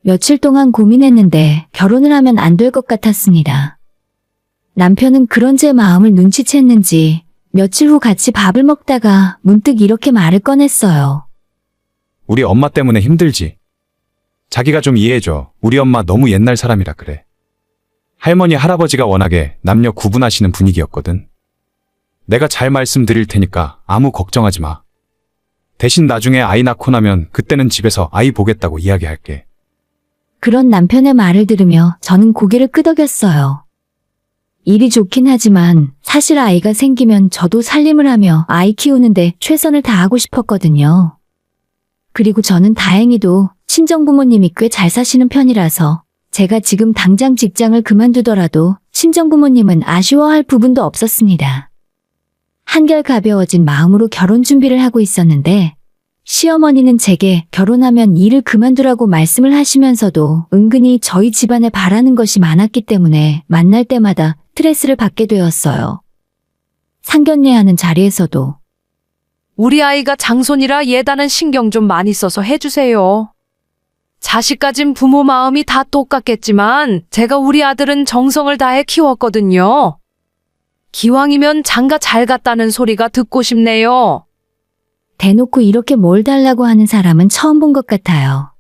며칠 동안 고민했는데 결혼을 하면 안 될 것 같았습니다. 남편은 그런 제 마음을 눈치챘는지 며칠 후 같이 밥을 먹다가 문득 이렇게 말을 꺼냈어요.
우리 엄마 때문에 힘들지. 자기가 좀 이해해줘. 우리 엄마 너무 옛날 사람이라 그래. 할머니, 할아버지가 워낙에 남녀 구분하시는 분위기였거든. 내가 잘 말씀드릴 테니까 아무 걱정하지 마. 대신 나중에 아이 낳고 나면 그때는 집에서 아이 보겠다고 이야기할게.
그런 남편의 말을 들으며 저는 고개를 끄덕였어요. 일이 좋긴 하지만 사실 아이가 생기면 저도 살림을 하며 아이 키우는데 최선을 다하고 싶었거든요. 그리고 저는 다행히도 친정부모님이 꽤 잘 사시는 편이라서 제가 지금 당장 직장을 그만두더라도 친정부모님은 아쉬워할 부분도 없었습니다. 한결 가벼워진 마음으로 결혼 준비를 하고 있었는데 시어머니는 제게 결혼하면 일을 그만두라고 말씀을 하시면서도 은근히 저희 집안에 바라는 것이 많았기 때문에 만날 때마다 스트레스를 받게 되었어요. 상견례하는 자리에서도
우리 아이가 장손이라 예단은 신경 좀 많이 써서 해주세요. 자식 가진 부모 마음이 다 똑같겠지만 제가 우리 아들은 정성을 다해 키웠거든요. 기왕이면 장가 잘 갔다는 소리가 듣고 싶네요.
대놓고 이렇게 뭘 달라고 하는 사람은 처음 본 것 같아요.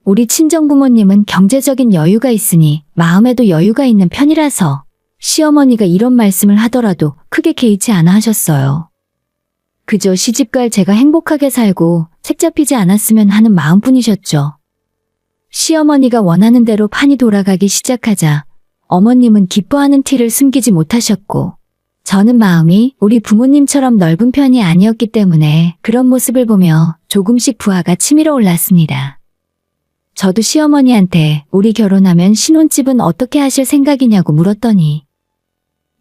우리 친정부모님은 경제적인 여유가 있으니 마음에도 여유가 있는 편이라서 시어머니가 이런 말씀을 하더라도 크게 개의치 않아 하셨어요. 그저 시집갈 제가 행복하게 살고 책 잡히지 않았으면 하는 마음뿐이셨죠. 시어머니가 원하는 대로 판이 돌아가기 시작하자 어머님은 기뻐하는 티를 숨기지 못하셨고 저는 마음이 우리 부모님처럼 넓은 편이 아니었기 때문에 그런 모습을 보며 조금씩 부하가 치밀어 올랐습니다. 저도 시어머니한테 우리 결혼하면 신혼집은 어떻게 하실 생각이냐고 물었더니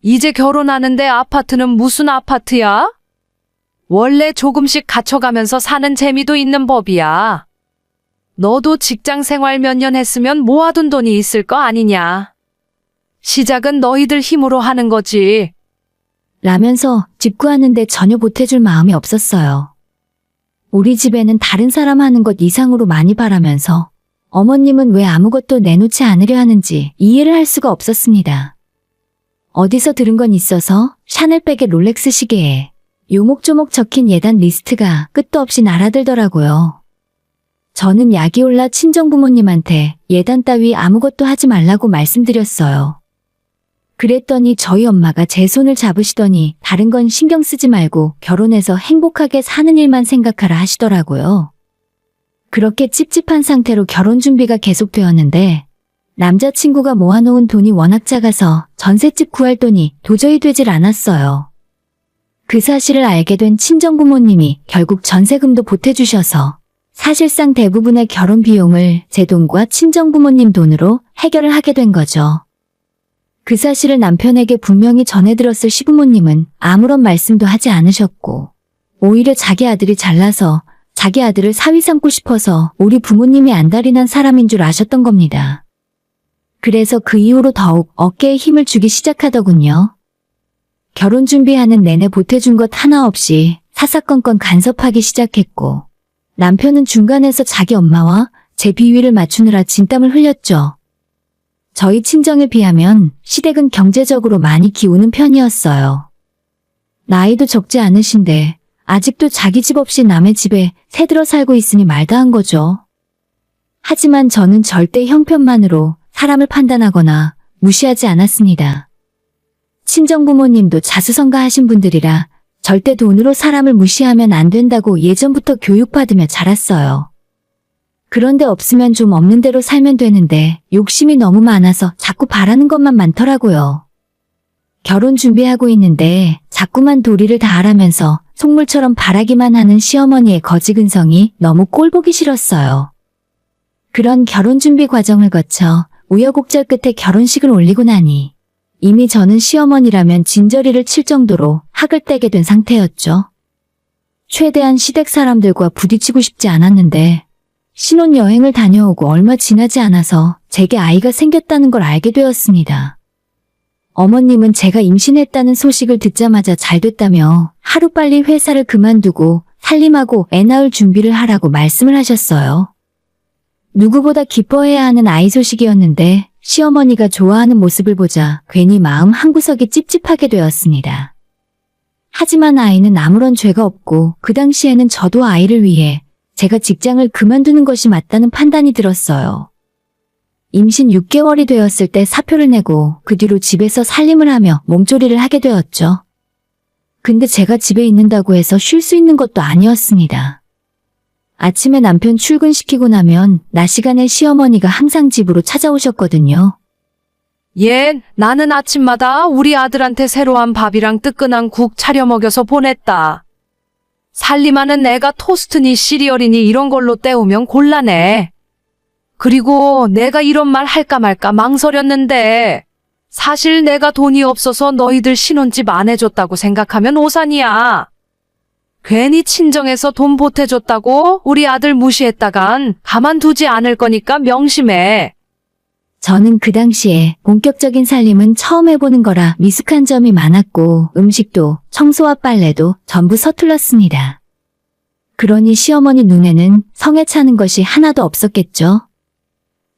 이제 결혼하는데 아파트는 무슨 아파트야? 원래 조금씩 갖춰가면서 사는 재미도 있는 법이야. 너도 직장 생활 몇 년 했으면 모아둔 돈이 있을 거 아니냐. 시작은 너희들 힘으로 하는 거지.
라면서 집 구하는데 전혀 보태줄 마음이 없었어요. 우리 집에는 다른 사람 하는 것 이상으로 많이 바라면서 어머님은 왜 아무것도 내놓지 않으려 하는지 이해를 할 수가 없었습니다. 어디서 들은 건 있어서 샤넬백에 롤렉스 시계에 요목조목 적힌 예단 리스트가 끝도 없이 날아들더라고요. 저는 약이 올라 친정부모님한테 예단 따위 아무것도 하지 말라고 말씀드렸어요. 그랬더니 저희 엄마가 제 손을 잡으시더니 다른 건 신경 쓰지 말고 결혼해서 행복하게 사는 일만 생각하라 하시더라고요. 그렇게 찝찝한 상태로 결혼 준비가 계속되었는데 남자친구가 모아놓은 돈이 워낙 작아서 전셋집 구할 돈이 도저히 되질 않았어요. 그 사실을 알게 된 친정부모님이 결국 전세금도 보태주셔서 사실상 대부분의 결혼 비용을 제 돈과 친정부모님 돈으로 해결을 하게 된 거죠. 그 사실을 남편에게 분명히 전해들었을 시부모님은 아무런 말씀도 하지 않으셨고 오히려 자기 아들이 잘나서 자기 아들을 사위 삼고 싶어서 우리 부모님이 안달이 난 사람인 줄 아셨던 겁니다. 그래서 그 이후로 더욱 어깨에 힘을 주기 시작하더군요. 결혼 준비하는 내내 보태준 것 하나 없이 사사건건 간섭하기 시작했고 남편은 중간에서 자기 엄마와 제 비위를 맞추느라 진땀을 흘렸죠. 저희 친정에 비하면 시댁은 경제적으로 많이 기우는 편이었어요. 나이도 적지 않으신데 아직도 자기 집 없이 남의 집에 새들어 살고 있으니 말다한 거죠. 하지만 저는 절대 형편만으로 사람을 판단하거나 무시하지 않았습니다. 친정부모님도 자수성가하신 분들이라 절대 돈으로 사람을 무시하면 안 된다고 예전부터 교육받으며 자랐어요. 그런데 없으면 좀 없는 대로 살면 되는데 욕심이 너무 많아서 자꾸 바라는 것만 많더라고요. 결혼 준비하고 있는데 자꾸만 도리를 다하라면서 속물처럼 바라기만 하는 시어머니의 거지근성이 너무 꼴보기 싫었어요. 그런 결혼 준비 과정을 거쳐 우여곡절 끝에 결혼식을 올리고 나니 이미 저는 시어머니라면 진저리를 칠 정도로 학을 떼게 된 상태였죠. 최대한 시댁 사람들과 부딪히고 싶지 않았는데 신혼여행을 다녀오고 얼마 지나지 않아서 제게 아이가 생겼다는 걸 알게 되었습니다. 어머님은 제가 임신했다는 소식을 듣자마자 잘 됐다며 하루빨리 회사를 그만두고 살림하고 애 낳을 준비를 하라고 말씀을 하셨어요. 누구보다 기뻐해야 하는 아이 소식이었는데 시어머니가 좋아하는 모습을 보자 괜히 마음 한구석이 찝찝하게 되었습니다. 하지만 아이는 아무런 죄가 없고 그 당시에는 저도 아이를 위해 제가 직장을 그만두는 것이 맞다는 판단이 들었어요. 임신 6개월이 되었을 때 사표를 내고 그 뒤로 집에서 살림을 하며 몸조리를 하게 되었죠. 근데 제가 집에 있는다고 해서 쉴 수 있는 것도 아니었습니다. 아침에 남편 출근시키고 나면 낮 시간에 시어머니가 항상 집으로 찾아오셨거든요.
나는 아침마다 우리 아들한테 새로운 밥이랑 뜨끈한 국 차려 먹여서 보냈다. 살림하는 애가 토스트니 시리얼이니 이런 걸로 때우면 곤란해. 그리고 내가 이런 말 할까 말까 망설였는데 사실 내가 돈이 없어서 너희들 신혼집 안 해줬다고 생각하면 오산이야. 괜히 친정에서 돈 보태줬다고 우리 아들 무시했다간 가만두지 않을 거니까 명심해.
저는 그 당시에 본격적인 살림은 처음 해보는 거라 미숙한 점이 많았고 음식도 청소와 빨래도 전부 서툴렀습니다. 그러니 시어머니 눈에는 성에 차는 것이 하나도 없었겠죠.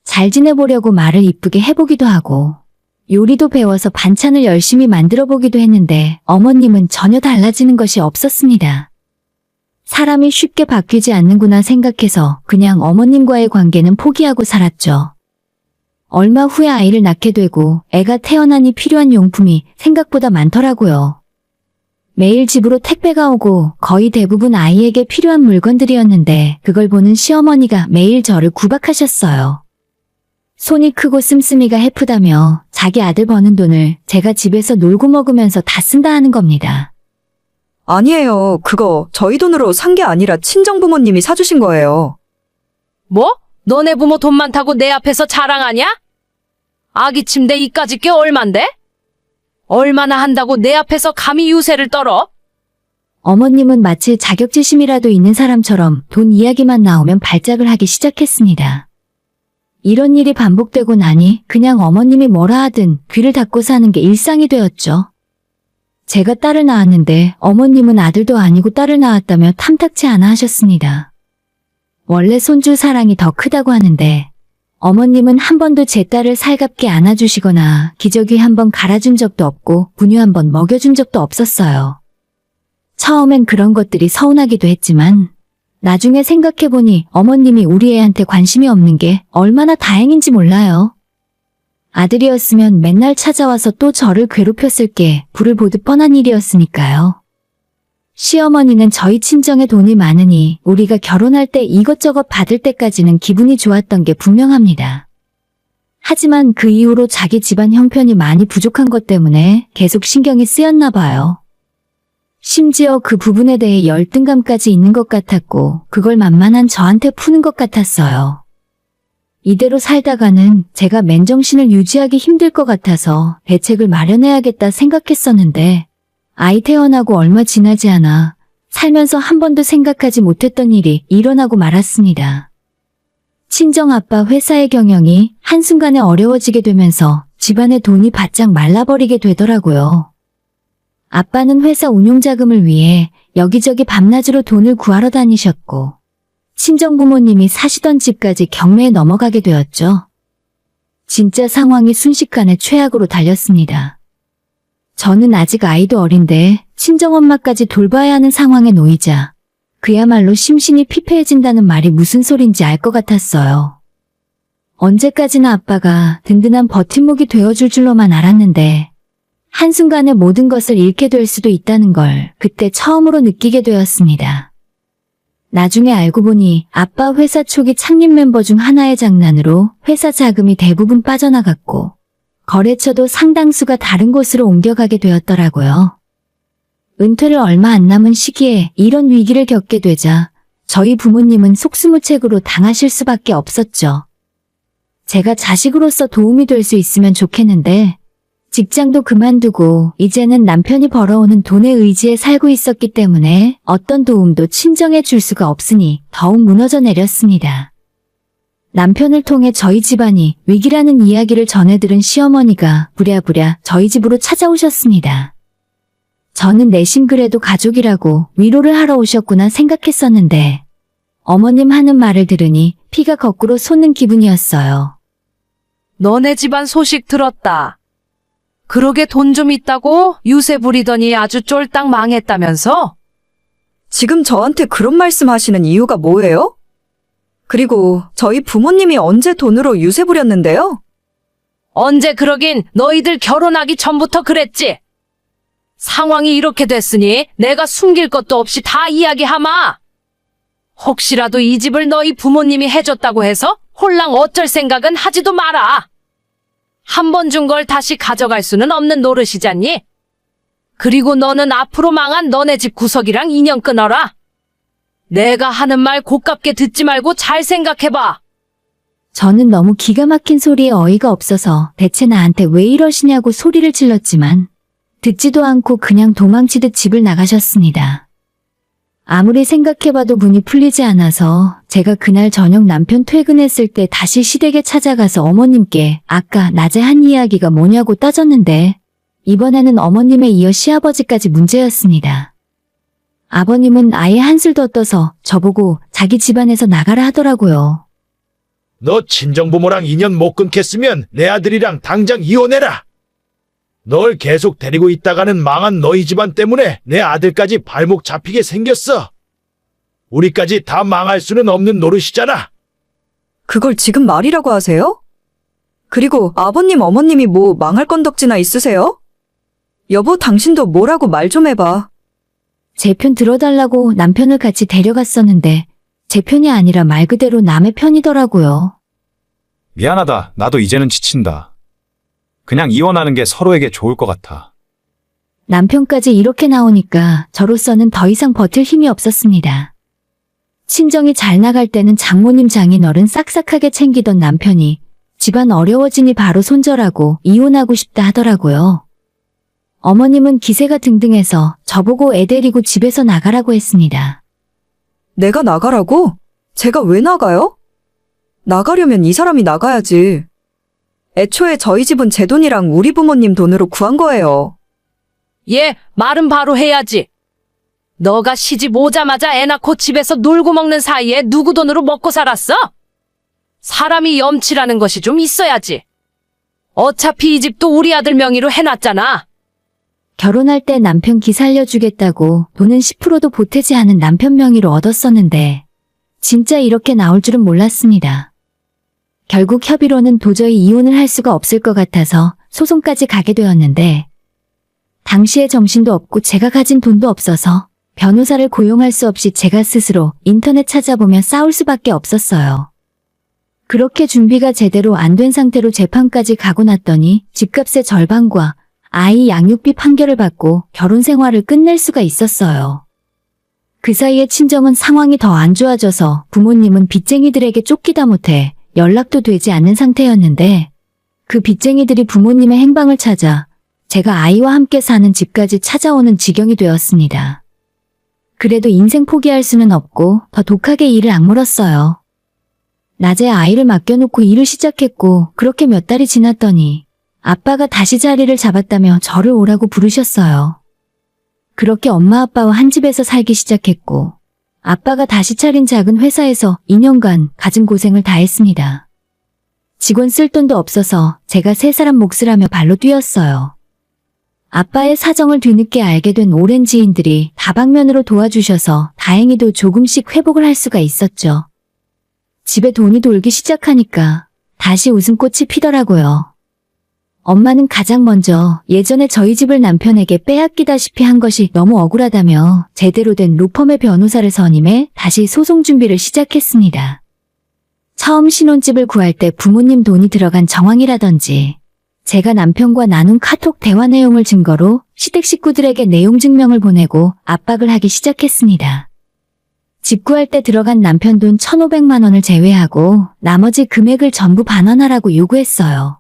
잘 지내보려고 말을 이쁘게 해보기도 하고 요리도 배워서 반찬을 열심히 만들어 보기도 했는데 어머님은 전혀 달라지는 것이 없었습니다. 사람이 쉽게 바뀌지 않는구나 생각해서 그냥 어머님과의 관계는 포기하고 살았죠. 얼마 후에 아이를 낳게 되고 애가 태어나니 필요한 용품이 생각보다 많더라고요. 매일 집으로 택배가 오고 거의 대부분 아이에게 필요한 물건들이었는데 그걸 보는 시어머니가 매일 저를 구박하셨어요. 손이 크고 씀씀이가 해프다며 자기 아들 버는 돈을 제가 집에서 놀고 먹으면서 다 쓴다 하는 겁니다.
아니에요. 그거 저희 돈으로 산 게 아니라 친정부모님이 사주신 거예요.
뭐? 너네 부모 돈 많다고 내 앞에서 자랑하냐? 아기 침대 이까짓 게 얼만데? 얼마나 한다고 내 앞에서 감히 유세를 떨어?
어머님은 마치 자격지심이라도 있는 사람처럼 돈 이야기만 나오면 발작을 하기 시작했습니다. 이런 일이 반복되고 나니 그냥 어머님이 뭐라 하든 귀를 닫고 사는 게 일상이 되었죠. 제가 딸을 낳았는데 어머님은 아들도 아니고 딸을 낳았다며 탐탁치 않아 하셨습니다. 원래 손주 사랑이 더 크다고 하는데 어머님은 한 번도 제 딸을 살갑게 안아주시거나 기저귀 한 번 갈아준 적도 없고 분유 한 번 먹여준 적도 없었어요. 처음엔 그런 것들이 서운하기도 했지만 나중에 생각해보니 어머님이 우리 애한테 관심이 없는 게 얼마나 다행인지 몰라요. 아들이었으면 맨날 찾아와서 또 저를 괴롭혔을 게 불을 보듯 뻔한 일이었으니까요. 시어머니는 저희 친정에 돈이 많으니 우리가 결혼할 때 이것저것 받을 때까지는 기분이 좋았던 게 분명합니다. 하지만 그 이후로 자기 집안 형편이 많이 부족한 것 때문에 계속 신경이 쓰였나 봐요. 심지어 그 부분에 대해 열등감까지 있는 것 같았고 그걸 만만한 저한테 푸는 것 같았어요. 이대로 살다가는 제가 맨정신을 유지하기 힘들 것 같아서 대책을 마련해야겠다 생각했었는데 아이 태어나고 얼마 지나지 않아 살면서 한 번도 생각하지 못했던 일이 일어나고 말았습니다. 친정아빠 회사의 경영이 한순간에 어려워지게 되면서 집안의 돈이 바짝 말라버리게 되더라고요. 아빠는 회사 운용자금을 위해 여기저기 밤낮으로 돈을 구하러 다니셨고 친정부모님이 사시던 집까지 경매에 넘어가게 되었죠. 진짜 상황이 순식간에 최악으로 달렸습니다. 저는 아직 아이도 어린데 친정엄마까지 돌봐야 하는 상황에 놓이자 그야말로 심신이 피폐해진다는 말이 무슨 소린지 알 것 같았어요. 언제까지나 아빠가 든든한 버팀목이 되어줄 줄로만 알았는데 한순간에 모든 것을 잃게 될 수도 있다는 걸 그때 처음으로 느끼게 되었습니다. 나중에 알고 보니 아빠 회사 초기 창립 멤버 중 하나의 장난으로 회사 자금이 대부분 빠져나갔고 거래처도 상당수가 다른 곳으로 옮겨가게 되었더라고요. 은퇴를 얼마 안 남은 시기에 이런 위기를 겪게 되자 저희 부모님은 속수무책으로 당하실 수밖에 없었죠. 제가 자식으로서 도움이 될 수 있으면 좋겠는데 직장도 그만두고 이제는 남편이 벌어오는 돈에 의지해 살고 있었기 때문에 어떤 도움도 친정에 줄 수가 없으니 더욱 무너져 내렸습니다. 남편을 통해 저희 집안이 위기라는 이야기를 전해들은 시어머니가 부랴부랴 저희 집으로 찾아오셨습니다. 저는 내심 그래도 가족이라고 위로를 하러 오셨구나 생각했었는데 어머님 하는 말을 들으니 피가 거꾸로 솟는 기분이었어요.
너네 집안 소식 들었다. 그러게 돈 좀 있다고 유세 부리더니 아주 쫄딱 망했다면서?
지금 저한테 그런 말씀 하시는 이유가 뭐예요? 그리고 저희 부모님이 언제 돈으로 유세 부렸는데요?
언제 그러긴 너희들 결혼하기 전부터 그랬지. 상황이 이렇게 됐으니 내가 숨길 것도 없이 다 이야기하마. 혹시라도 이 집을 너희 부모님이 해줬다고 해서 홀랑 어쩔 생각은 하지도 마라. 한 번 준 걸 다시 가져갈 수는 없는 노릇이잖니. 그리고 너는 앞으로 망한 너네 집 구석이랑 인연 끊어라. 내가 하는 말 고깝게 듣지 말고 잘 생각해봐.
저는 너무 기가 막힌 소리에 어이가 없어서 대체 나한테 왜 이러시냐고 소리를 질렀지만 듣지도 않고 그냥 도망치듯 집을 나가셨습니다. 아무리 생각해봐도 분이 풀리지 않아서 제가 그날 저녁 남편 퇴근했을 때 다시 시댁에 찾아가서 어머님께 아까 낮에 한 이야기가 뭐냐고 따졌는데 이번에는 어머님에 이어 시아버지까지 문제였습니다. 아버님은 아예 한술 더 떠서 저보고 자기 집안에서 나가라 하더라고요.
너 친정부모랑 인연 못 끊겠으면 내 아들이랑 당장 이혼해라. 널 계속 데리고 있다가는 망한 너희 집안 때문에 내 아들까지 발목 잡히게 생겼어. 우리까지 다 망할 수는 없는 노릇이잖아.
그걸 지금 말이라고 하세요? 그리고 아버님, 어머님이 뭐 망할 건덕지나 있으세요? 여보, 당신도 뭐라고 말 좀 해봐.
제 편 들어달라고 남편을 같이 데려갔었는데 제 편이 아니라 말 그대로 남의 편이더라고요.
미안하다. 나도 이제는 지친다. 그냥 이혼하는 게 서로에게 좋을 것 같아.
남편까지 이렇게 나오니까 저로서는 더 이상 버틸 힘이 없었습니다. 친정이 잘 나갈 때는 장모님 장인어른 싹싹하게 챙기던 남편이 집안 어려워지니 바로 손절하고 이혼하고 싶다 하더라고요. 어머님은 기세가 등등해서 저보고 애 데리고 집에서 나가라고 했습니다.
내가 나가라고? 제가 왜 나가요? 나가려면 이 사람이 나가야지. 애초에 저희 집은 제 돈이랑 우리 부모님 돈으로 구한 거예요.
얘 말은 바로 해야지. 너가 시집 오자마자 애 낳고 집에서 놀고 먹는 사이에 누구 돈으로 먹고 살았어? 사람이 염치라는 것이 좀 있어야지. 어차피 이 집도 우리 아들 명의로 해놨잖아.
결혼할 때 남편 기 살려주겠다고 돈은 10%도 보태지 않은 남편 명의로 얻었었는데 진짜 이렇게 나올 줄은 몰랐습니다. 결국 협의로는 도저히 이혼을 할 수가 없을 것 같아서 소송까지 가게 되었는데 당시에 정신도 없고 제가 가진 돈도 없어서 변호사를 고용할 수 없이 제가 스스로 인터넷 찾아보며 싸울 수밖에 없었어요. 그렇게 준비가 제대로 안 된 상태로 재판까지 가고 났더니 집값의 절반과 아이 양육비 판결을 받고 결혼 생활을 끝낼 수가 있었어요. 그 사이에 친정은 상황이 더 안 좋아져서 부모님은 빚쟁이들에게 쫓기다 못해 연락도 되지 않는 상태였는데 그 빚쟁이들이 부모님의 행방을 찾아 제가 아이와 함께 사는 집까지 찾아오는 지경이 되었습니다. 그래도 인생 포기할 수는 없고 더 독하게 일을 악물었어요. 낮에 아이를 맡겨놓고 일을 시작했고 그렇게 몇 달이 지났더니 아빠가 다시 자리를 잡았다며 저를 오라고 부르셨어요. 그렇게 엄마 아빠와 한 집에서 살기 시작했고 아빠가 다시 차린 작은 회사에서 2년간 갖은 고생을 다했습니다. 직원 쓸 돈도 없어서 제가 세 사람 몫을 하며 발로 뛰었어요. 아빠의 사정을 뒤늦게 알게 된 오랜 지인들이 다방면으로 도와주셔서 다행히도 조금씩 회복을 할 수가 있었죠. 집에 돈이 돌기 시작하니까 다시 웃음꽃이 피더라고요. 엄마는 가장 먼저 예전에 저희 집을 남편에게 빼앗기다시피 한 것이 너무 억울하다며 제대로 된 로펌의 변호사를 선임해 다시 소송 준비를 시작했습니다. 처음 신혼집을 구할 때 부모님 돈이 들어간 정황이라든지 제가 남편과 나눈 카톡 대화 내용을 증거로 시댁 식구들에게 내용 증명을 보내고 압박을 하기 시작했습니다. 집 구할 때 들어간 남편 돈 1,500만 원을 제외하고 나머지 금액을 전부 반환하라고 요구했어요.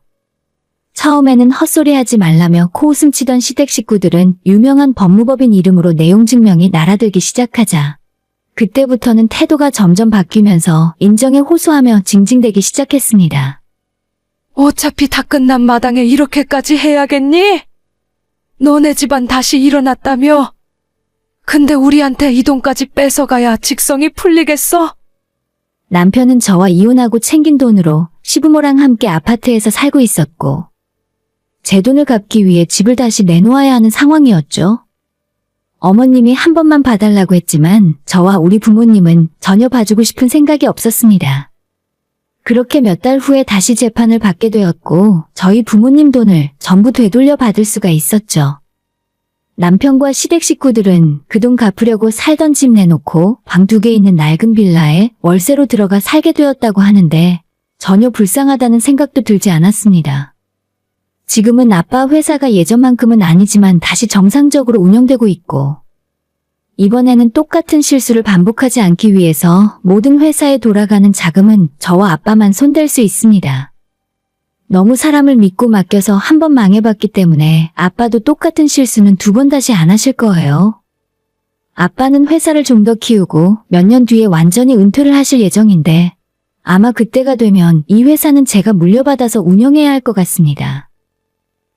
처음에는 헛소리하지 말라며 코웃음 치던 시댁 식구들은 유명한 법무법인 이름으로 내용 증명이 날아들기 시작하자 그때부터는 태도가 점점 바뀌면서 인정에 호소하며 징징대기 시작했습니다.
어차피 다 끝난 마당에 이렇게까지 해야겠니? 너네 집안 다시 일어났다며? 근데 우리한테 이 돈까지 뺏어가야 직성이 풀리겠어?
남편은 저와 이혼하고 챙긴 돈으로 시부모랑 함께 아파트에서 살고 있었고 제 돈을 갚기 위해 집을 다시 내놓아야 하는 상황이었죠. 어머님이 한 번만 봐달라고 했지만 저와 우리 부모님은 전혀 봐주고 싶은 생각이 없었습니다. 그렇게 몇 달 후에 다시 재판을 받게 되었고 저희 부모님 돈을 전부 되돌려 받을 수가 있었죠. 남편과 시댁 식구들은 그 돈 갚으려고 살던 집 내놓고 방 2개 있는 낡은 빌라에 월세로 들어가 살게 되었다고 하는데 전혀 불쌍하다는 생각도 들지 않았습니다. 지금은 아빠 회사가 예전만큼은 아니지만 다시 정상적으로 운영되고 있고 이번에는 똑같은 실수를 반복하지 않기 위해서 모든 회사에 돌아가는 자금은 저와 아빠만 손댈 수 있습니다. 너무 사람을 믿고 맡겨서 한 번 망해봤기 때문에 아빠도 똑같은 실수는 2번 다시 안 하실 거예요. 아빠는 회사를 좀 더 키우고 몇 년 뒤에 완전히 은퇴를 하실 예정인데 아마 그때가 되면 이 회사는 제가 물려받아서 운영해야 할 것 같습니다.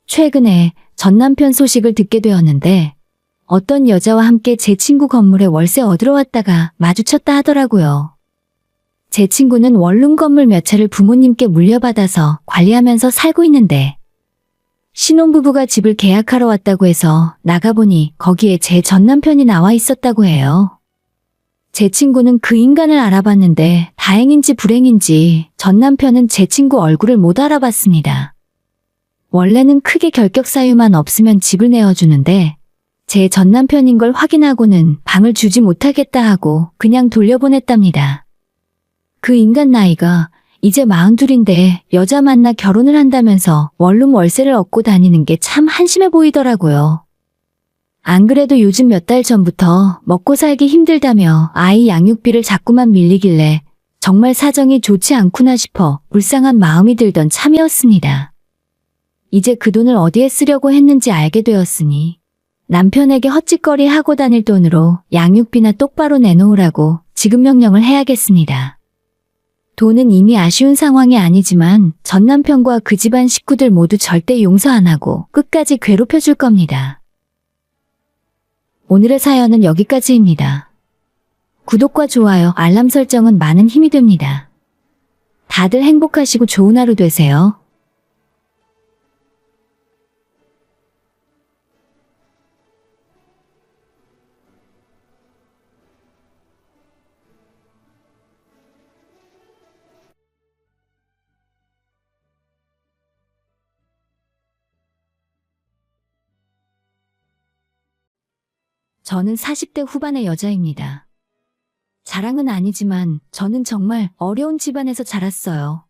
최근에 전 남편 소식을 듣게 되었는데 어떤 여자와 함께 제 친구 건물에 월세 얻으러 왔다가 마주쳤다 하더라고요. 제 친구는 원룸 건물 몇 채를 부모님께 물려받아서 관리하면서 살고 있는데 신혼부부가 집을 계약하러 왔다고 해서 나가보니 거기에 제 전 남편이 나와 있었다고 해요. 제 친구는 그 인간을 알아봤는데 다행인지 불행인지 전 남편은 제 친구 얼굴을 못 알아봤습니다. 원래는 크게 결격 사유만 없으면 집을 내어주는데 제 전 남편인 걸 확인하고는 방을 주지 못하겠다 하고 그냥 돌려보냈답니다. 그 인간 나이가 이제 42인데 여자 만나 결혼을 한다면서 원룸 월세를 얻고 다니는 게 참 한심해 보이더라고요. 안 그래도 요즘 몇 달 전부터 먹고 살기 힘들다며 아이 양육비를 자꾸만 밀리길래 정말 사정이 좋지 않구나 싶어 불쌍한 마음이 들던 참이었습니다. 이제 그 돈을 어디에 쓰려고 했는지 알게 되었으니 남편에게 헛짓거리 하고 다닐 돈으로 양육비나 똑바로 내놓으라고 지급 명령을 해야겠습니다. 돈은 이미 아쉬운 상황이 아니지만 전 남편과 그 집안 식구들 모두 절대 용서 안 하고 끝까지 괴롭혀줄 겁니다. 오늘의 사연은 여기까지입니다. 구독과 좋아요, 알람 설정은 많은 힘이 됩니다. 다들 행복하시고 좋은 하루 되세요. 저는 40대 후반의 여자입니다. 자랑은 아니지만 저는 정말 어려운 집안에서 자랐어요.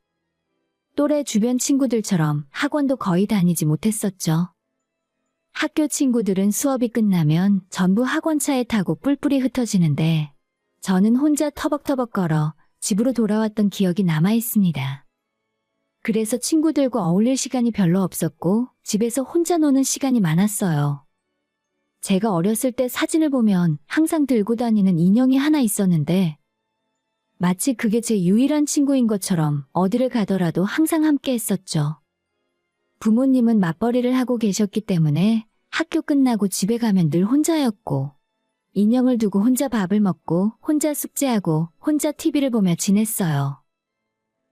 또래 주변 친구들처럼 학원도 거의 다니지 못했었죠. 학교 친구들은 수업이 끝나면 전부 학원차에 타고 뿔뿔이 흩어지는데 저는 혼자 터벅터벅 걸어 집으로 돌아왔던 기억이 남아 있습니다. 그래서 친구들과 어울릴 시간이 별로 없었고 집에서 혼자 노는 시간이 많았어요. 제가 어렸을 때 사진을 보면 항상 들고 다니는 인형이 하나 있었는데 마치 그게 제 유일한 친구인 것처럼 어디를 가더라도 항상 함께 했었죠. 부모님은 맞벌이를 하고 계셨기 때문에 학교 끝나고 집에 가면 늘 혼자였고 인형을 두고 혼자 밥을 먹고 혼자 숙제하고 혼자 TV를 보며 지냈어요.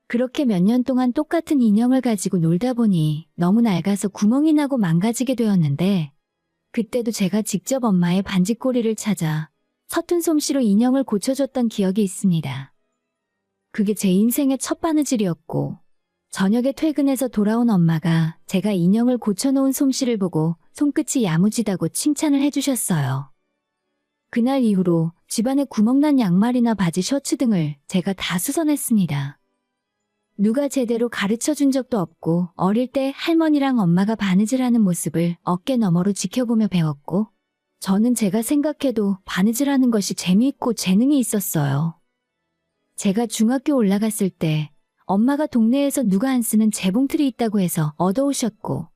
그렇게 몇 년 동안 똑같은 인형을 가지고 놀다 보니 너무 낡아서 구멍이 나고 망가지게 되었는데 그때도 제가 직접 엄마의 반지꼬리를 찾아 서툰 솜씨로 인형을 고쳐줬던 기억이 있습니다. 그게 제 인생의 첫 바느질이었고 저녁에 퇴근해서 돌아온 엄마가 제가 인형을 고쳐놓은 솜씨를 보고 손끝이 야무지다고 칭찬을 해주셨어요. 그날 이후로 집안에 구멍난 양말이나 바지 셔츠 등을 제가 다 수선했습니다. 누가 제대로 가르쳐준 적도 없고 어릴 때 할머니랑 엄마가 바느질하는 모습을 어깨 너머로 지켜보며 배웠고 저는 제가 생각해도 바느질하는 것이 재미있고 재능이 있었어요. 제가 중학교 올라갔을 때 엄마가 동네에서 누가 안 쓰는 재봉틀이 있다고 해서 얻어오셨고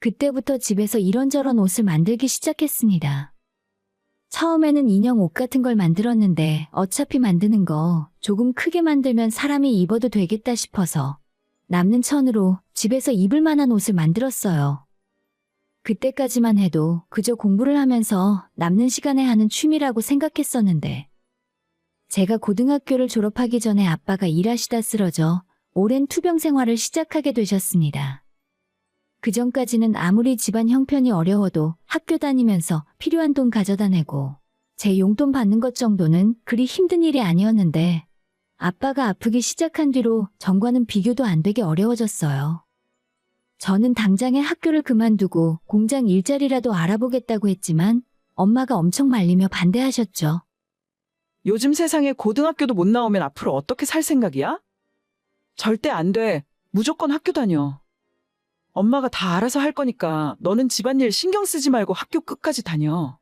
그때부터 집에서 이런저런 옷을 만들기 시작했습니다. 처음에는 인형 옷 같은 걸 만들었는데 어차피 만드는 거 조금 크게 만들면 사람이 입어도 되겠다 싶어서 남는 천으로 집에서 입을 만한 옷을 만들었어요. 그때까지만 해도 그저 공부를 하면서 남는 시간에 하는 취미라고 생각했었는데 제가 고등학교를 졸업하기 전에 아빠가 일하시다 쓰러져 오랜 투병 생활을 시작하게 되셨습니다. 그전까지는 아무리 집안 형편이 어려워도 학교 다니면서 필요한 돈 가져다 내고 제 용돈 받는 것 정도는 그리 힘든 일이 아니었는데 아빠가 아프기 시작한 뒤로 전과는 비교도 안 되게 어려워졌어요. 저는 당장에 학교를 그만두고 공장 일자리라도 알아보겠다고 했지만 엄마가 엄청 말리며 반대하셨죠.
요즘 세상에 고등학교도 못 나오면 앞으로 어떻게 살 생각이야? 절대 안 돼. 무조건 학교 다녀. 엄마가 다 알아서 할 거니까 너는 집안일 신경 쓰지 말고 학교 끝까지 다녀.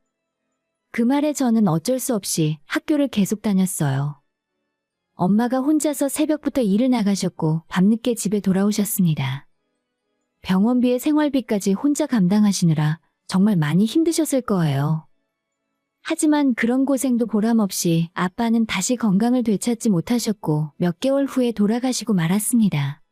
그 말에 저는 어쩔 수 없이 학교를 계속 다녔어요. 엄마가 혼자서 새벽부터 일을 나가셨고 밤늦게 집에 돌아오셨습니다. 병원비에 생활비까지 혼자 감당하시느라 정말 많이 힘드셨을 거예요. 하지만 그런 고생도 보람없이 아빠는 다시 건강을 되찾지 못하셨고 몇 개월 후에 돌아가시고 말았습니다.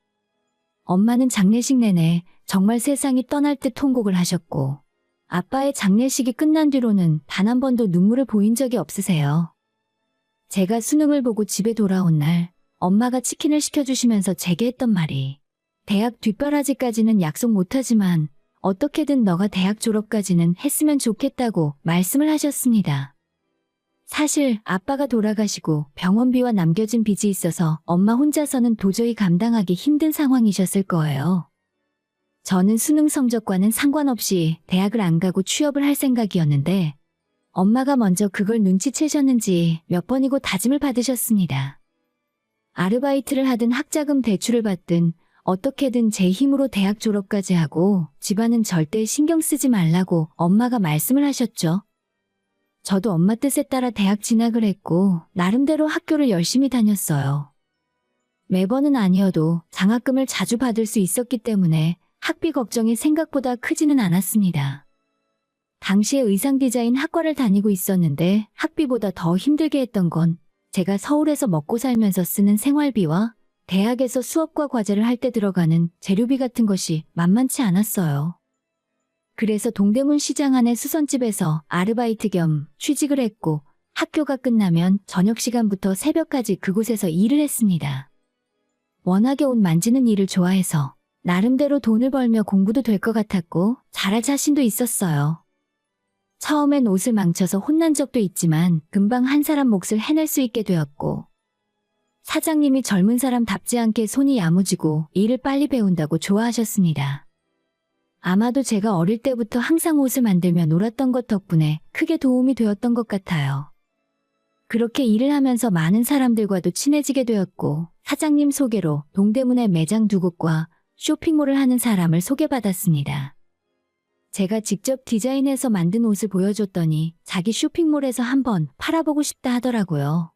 엄마는 장례식 내내 정말 세상이 떠날 듯 통곡을 하셨고 아빠의 장례식이 끝난 뒤로는 단 한 번도 눈물을 보인 적이 없으세요. 제가 수능을 보고 집에 돌아온 날 엄마가 치킨을 시켜주시면서 제게 했던 말이 대학 뒷바라지까지는 약속 못하지만 어떻게든 너가 대학 졸업까지는 했으면 좋겠다고 말씀을 하셨습니다. 사실 아빠가 돌아가시고 병원비와 남겨진 빚이 있어서 엄마 혼자서는 도저히 감당하기 힘든 상황이셨을 거예요. 저는 수능 성적과는 상관없이 대학을 안 가고 취업을 할 생각이었는데 엄마가 먼저 그걸 눈치채셨는지 몇 번이고 다짐을 받으셨습니다. 아르바이트를 하든 학자금 대출을 받든 어떻게든 제 힘으로 대학 졸업까지 하고 집안은 절대 신경 쓰지 말라고 엄마가 말씀을 하셨죠. 저도 엄마 뜻에 따라 대학 진학을 했고 나름대로 학교를 열심히 다녔어요. 매번은 아니어도 장학금을 자주 받을 수 있었기 때문에 학비 걱정이 생각보다 크지는 않았습니다. 당시에 의상 디자인 학과를 다니고 있었는데 학비보다 더 힘들게 했던 건 제가 서울에서 먹고 살면서 쓰는 생활비와 대학에서 수업과 과제를 할 때 들어가는 재료비 같은 것이 만만치 않았어요. 그래서 동대문 시장 안의 수선집에서 아르바이트 겸 취직을 했고 학교가 끝나면 저녁 시간부터 새벽까지 그곳에서 일을 했습니다. 워낙에 옷 만지는 일을 좋아해서 나름대로 돈을 벌며 공부도 될 것 같았고 잘할 자신도 있었어요. 처음엔 옷을 망쳐서 혼난 적도 있지만 금방 한 사람 몫을 해낼 수 있게 되었고 사장님이 젊은 사람답지 않게 손이 야무지고 일을 빨리 배운다고 좋아하셨습니다. 아마도 제가 어릴 때부터 항상 옷을 만들며 놀았던 것 덕분에 크게 도움이 되었던 것 같아요. 그렇게 일을 하면서 많은 사람들과도 친해지게 되었고 사장님 소개로 동대문에 매장 2곳과 쇼핑몰을 하는 사람을 소개받았습니다. 제가 직접 디자인해서 만든 옷을 보여줬더니 자기 쇼핑몰에서 한번 팔아보고 싶다 하더라고요.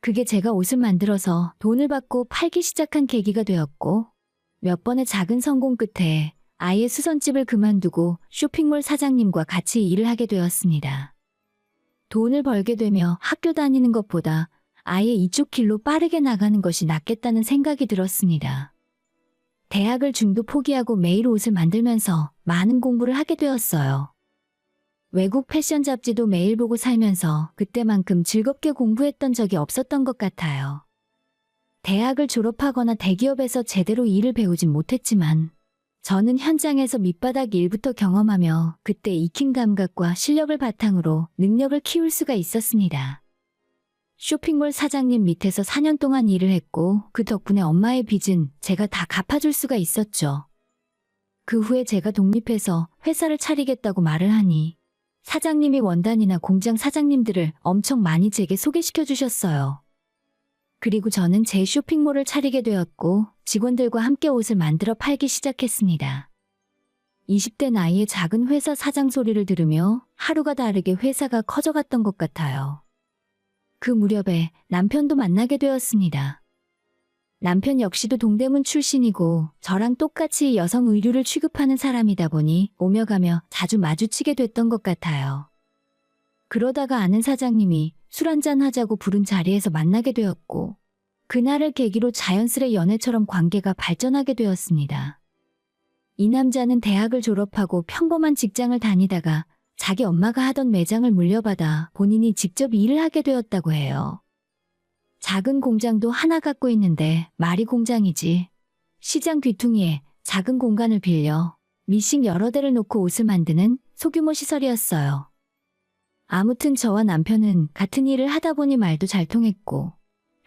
그게 제가 옷을 만들어서 돈을 받고 팔기 시작한 계기가 되었고 몇 번의 작은 성공 끝에 아예 수선집을 그만두고 쇼핑몰 사장님과 같이 일을 하게 되었습니다. 돈을 벌게 되며 학교 다니는 것보다 아예 이쪽 길로 빠르게 나가는 것이 낫겠다는 생각이 들었습니다. 대학을 중도 포기하고 매일 옷을 만들면서 많은 공부를 하게 되었어요. 외국 패션 잡지도 매일 보고 살면서 그때만큼 즐겁게 공부했던 적이 없었던 것 같아요. 대학을 졸업하거나 대기업에서 제대로 일을 배우진 못했지만 저는 현장에서 밑바닥 일부터 경험하며 그때 익힌 감각과 실력을 바탕으로 능력을 키울 수가 있었습니다. 쇼핑몰 사장님 밑에서 4년 동안 일을 했고 그 덕분에 엄마의 빚은 제가 다 갚아줄 수가 있었죠. 그 후에 제가 독립해서 회사를 차리겠다고 말을 하니 사장님이 원단이나 공장 사장님들을 엄청 많이 제게 소개시켜 주셨어요. 그리고 저는 제 쇼핑몰을 차리게 되었고 직원들과 함께 옷을 만들어 팔기 시작했습니다. 20대 나이에 작은 회사 사장 소리를 들으며 하루가 다르게 회사가 커져갔던 것 같아요. 그 무렵에 남편도 만나게 되었습니다. 남편 역시도 동대문 출신이고 저랑 똑같이 여성 의류를 취급하는 사람이다 보니 오며 가며 자주 마주치게 됐던 것 같아요. 그러다가 아는 사장님이 술 한잔 하자고 부른 자리에서 만나게 되었고 그날을 계기로 자연스레 연애처럼 관계가 발전하게 되었습니다. 이 남자는 대학을 졸업하고 평범한 직장을 다니다가 자기 엄마가 하던 매장을 물려받아 본인이 직접 일을 하게 되었다고 해요. 작은 공장도 하나 갖고 있는데 말이 공장이지. 시장 귀퉁이에 작은 공간을 빌려 미싱 여러 대를 놓고 옷을 만드는 소규모 시설이었어요. 아무튼 저와 남편은 같은 일을 하다 보니 말도 잘 통했고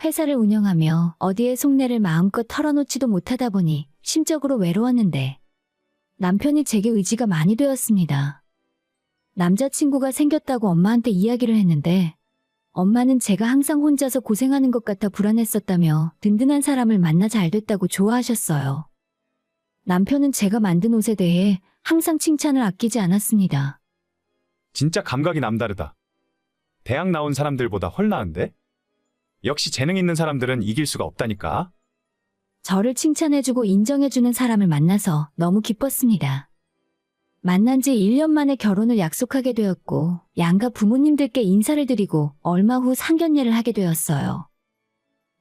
회사를 운영하며 어디에 속내를 마음껏 털어놓지도 못하다 보니 심적으로 외로웠는데 남편이 제게 의지가 많이 되었습니다. 남자친구가 생겼다고 엄마한테 이야기를 했는데 엄마는 제가 항상 혼자서 고생하는 것 같아 불안했었다며 든든한 사람을 만나 잘 됐다고 좋아하셨어요. 남편은 제가 만든 옷에 대해 항상 칭찬을 아끼지 않았습니다.
진짜 감각이 남다르다. 대학 나온 사람들보다 헐 나은데? 역시 재능 있는 사람들은 이길 수가 없다니까.
저를 칭찬해주고 인정해주는 사람을 만나서 너무 기뻤습니다. 만난 지 1년 만에 결혼을 약속하게 되었고 양가 부모님들께 인사를 드리고 얼마 후 상견례를 하게 되었어요.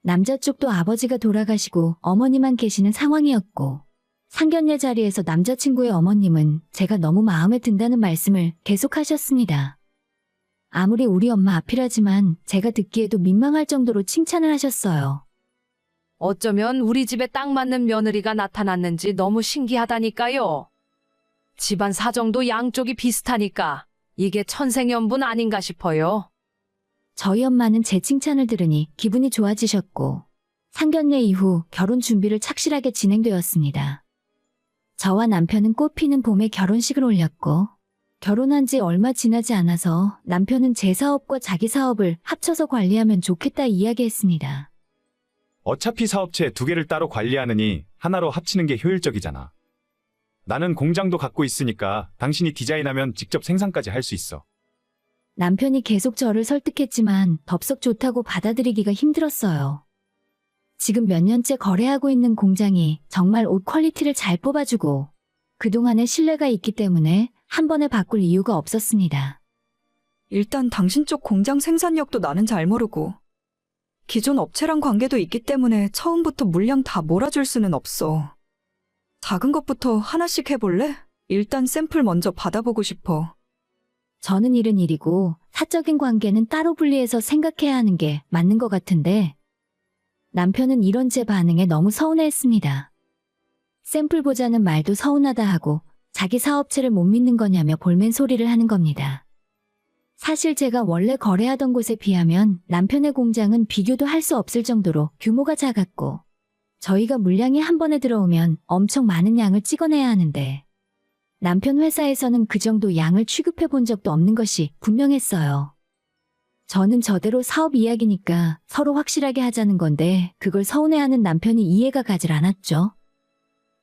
남자 쪽도 아버지가 돌아가시고 어머니만 계시는 상황이었고 상견례 자리에서 남자친구의 어머님은 제가 너무 마음에 든다는 말씀을 계속하셨습니다. 아무리 우리 엄마 앞이라지만 제가 듣기에도 민망할 정도로 칭찬을 하셨어요.
어쩌면 우리 집에 딱 맞는 며느리가 나타났는지 너무 신기하다니까요. 집안 사정도 양쪽이 비슷하니까 이게 천생연분 아닌가 싶어요.
저희 엄마는 제 칭찬을 들으니 기분이 좋아지셨고 상견례 이후 결혼 준비를 착실하게 진행되었습니다. 저와 남편은 꽃피는 봄에 결혼식을 올렸고 결혼한 지 얼마 지나지 않아서 남편은 제 사업과 자기 사업을 합쳐서 관리하면 좋겠다 이야기했습니다.
어차피 사업체 2개를 따로 관리하느니 하나로 합치는 게 효율적이잖아. 나는 공장도 갖고 있으니까 당신이 디자인하면 직접 생산까지 할 수 있어.
남편이 계속 저를 설득했지만 덥석 좋다고 받아들이기가 힘들었어요. 지금 몇 년째 거래하고 있는 공장이 정말 옷 퀄리티를 잘 뽑아주고 그동안의 신뢰가 있기 때문에 한 번에 바꿀 이유가 없었습니다.
일단 당신 쪽 공장 생산력도 나는 잘 모르고 기존 업체랑 관계도 있기 때문에 처음부터 물량 다 몰아줄 수는 없어. 작은 것부터 하나씩 해볼래? 일단 샘플 먼저 받아보고 싶어.
저는 일은 일이고 사적인 관계는 따로 분리해서 생각해야 하는 게 맞는 것 같은데 남편은 이런 제 반응에 너무 서운해했습니다. 샘플 보자는 말도 서운하다 하고 자기 사업체를 못 믿는 거냐며 볼멘 소리를 하는 겁니다. 사실 제가 원래 거래하던 곳에 비하면 남편의 공장은 비교도 할 수 없을 정도로 규모가 작았고 저희가 물량이 한 번에 들어오면 엄청 많은 양을 찍어내야 하는데 남편 회사에서는 그 정도 양을 취급해 본 적도 없는 것이 분명했어요. 저는 저대로 사업 이야기니까 서로 확실하게 하자는 건데 그걸 서운해하는 남편이 이해가 가질 않았죠.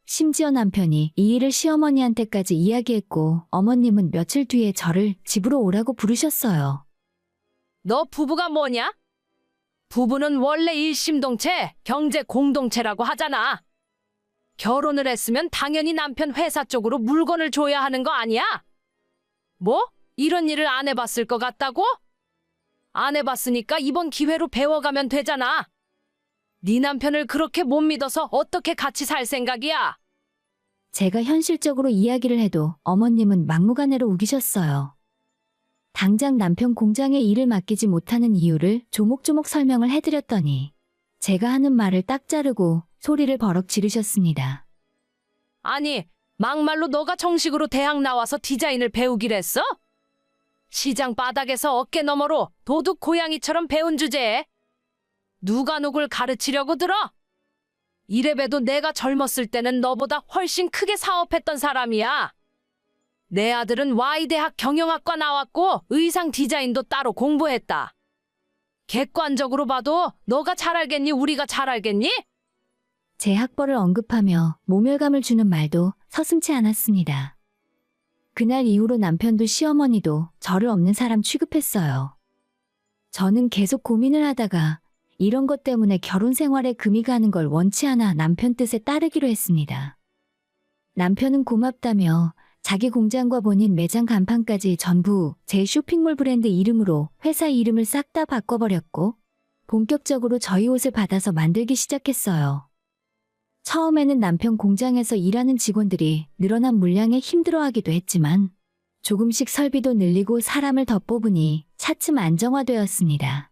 심지어 남편이 이 일을 시어머니한테까지 이야기했고 어머님은 며칠 뒤에 저를 집으로 오라고 부르셨어요.
너 부부가 뭐냐? 부부는 원래 일심동체, 경제 공동체라고 하잖아. 결혼을 했으면 당연히 남편 회사 쪽으로 물건을 줘야 하는 거 아니야? 뭐? 이런 일을 안 해봤을 것 같다고? 안 해봤으니까 이번 기회로 배워가면 되잖아. 네 남편을 그렇게 못 믿어서 어떻게 같이 살 생각이야?
제가 현실적으로 이야기를 해도 어머님은 막무가내로 우기셨어요. 당장 남편 공장에 일을 맡기지 못하는 이유를 조목조목 설명을 해드렸더니 제가 하는 말을 딱 자르고 소리를 버럭 지르셨습니다.
아니, 막말로 너가 정식으로 대학 나와서 디자인을 배우기랬어? 시장 바닥에서 어깨 너머로 도둑 고양이처럼 배운 주제에 누가 누굴 가르치려고 들어? 이래봬도 내가 젊었을 때는 너보다 훨씬 크게 사업했던 사람이야. 내 아들은 Y대학 경영학과 나왔고 의상 디자인도 따로 공부했다. 객관적으로 봐도 너가 잘 알겠니? 우리가 잘 알겠니?
제 학벌을 언급하며 모멸감을 주는 말도 서슴지 않았습니다. 그날 이후로 남편도 시어머니도 저를 없는 사람 취급했어요. 저는 계속 고민을 하다가 이런 것 때문에 결혼 생활에 금이 가는 걸 원치 않아 남편 뜻에 따르기로 했습니다. 남편은 고맙다며 자기 공장과 본인 매장 간판까지 전부 제 쇼핑몰 브랜드 이름으로 회사 이름을 싹 다 바꿔버렸고 본격적으로 저희 옷을 받아서 만들기 시작했어요. 처음에는 남편 공장에서 일하는 직원들이 늘어난 물량에 힘들어하기도 했지만 조금씩 설비도 늘리고 사람을 더 뽑으니 차츰 안정화되었습니다.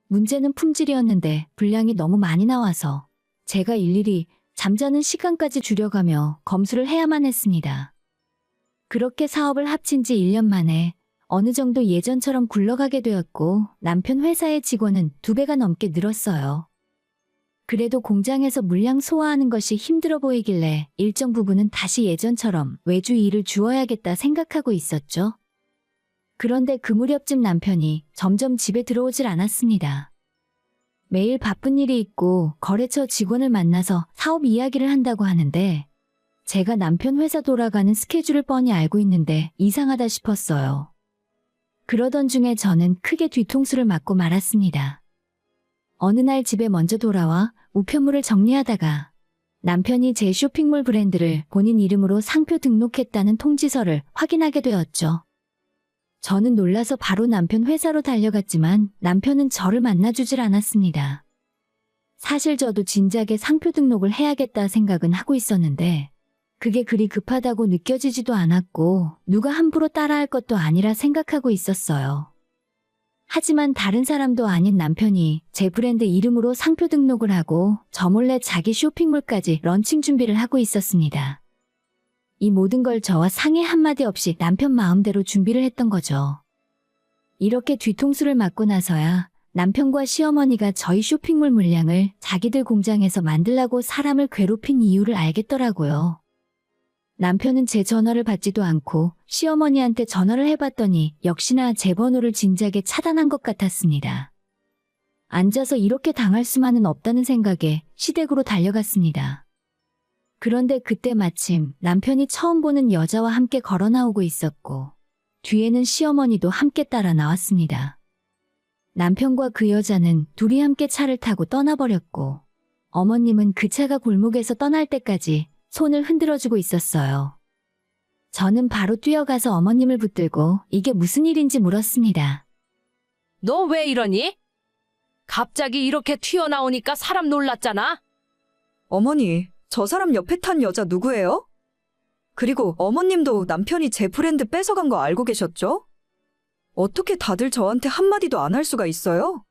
문제는 품질이었는데 분량이 너무 많이 나와서 제가 일일이 잠자는 시간까지 줄여가며 검수를 해야만 했습니다. 그렇게 사업을 합친 지 1년 만에 어느 정도 예전처럼 굴러가게 되었고 남편 회사의 직원은 2배가 넘게 늘었어요. 그래도 공장에서 물량 소화하는 것이 힘들어 보이길래 일정 부분은 다시 예전처럼 외주 일을 주어야겠다 생각하고 있었죠. 그런데 그 무렵쯤 남편이 점점 집에 들어오질 않았습니다. 매일 바쁜 일이 있고 거래처 직원을 만나서 사업 이야기를 한다고 하는데 제가 남편 회사 돌아가는 스케줄을 뻔히 알고 있는데 이상하다 싶었어요. 그러던 중에 저는 크게 뒤통수를 맞고 말았습니다. 어느 날 집에 먼저 돌아와 우편물을 정리하다가 남편이 제 쇼핑몰 브랜드를 본인 이름으로 상표 등록했다는 통지서를 확인하게 되었죠. 저는 놀라서 바로 남편 회사로 달려갔지만 남편은 저를 만나주질 않았습니다. 사실 저도 진작에 상표 등록을 해야겠다 생각은 하고 있었는데 그게 그리 급하다고 느껴지지도 않았고 누가 함부로 따라할 것도 아니라 생각하고 있었어요. 하지만 다른 사람도 아닌 남편이 제 브랜드 이름으로 상표 등록을 하고 저 몰래 자기 쇼핑몰까지 런칭 준비를 하고 있었습니다. 이 모든 걸 저와 상의 한마디 없이 남편 마음대로 준비를 했던 거죠. 이렇게 뒤통수를 맞고 나서야 남편과 시어머니가 저희 쇼핑몰 물량을 자기들 공장에서 만들라고 사람을 괴롭힌 이유를 알겠더라고요. 남편은 제 전화를 받지도 않고 시어머니한테 전화를 해봤더니 역시나 제 번호를 진작에 차단한 것 같았습니다. 앉아서 이렇게 당할 수만은 없다는 생각에 시댁으로 달려갔습니다. 그런데 그때 마침 남편이 처음 보는 여자와 함께 걸어 나오고 있었고 뒤에는 시어머니도 함께 따라 나왔습니다. 남편과 그 여자는 둘이 함께 차를 타고 떠나버렸고 어머님은 그 차가 골목에서 떠날 때까지 손을 흔들어주고 있었어요. 저는 바로 뛰어가서 어머님을 붙들고 이게 무슨 일인지 물었습니다.
너 왜 이러니? 갑자기 이렇게 튀어나오니까 사람 놀랐잖아.
어머니, 저 사람 옆에 탄 여자 누구예요? 그리고 어머님도 남편이 제 브랜드 뺏어간 거 알고 계셨죠? 어떻게 다들 저한테 한마디도 안 할 수가 있어요?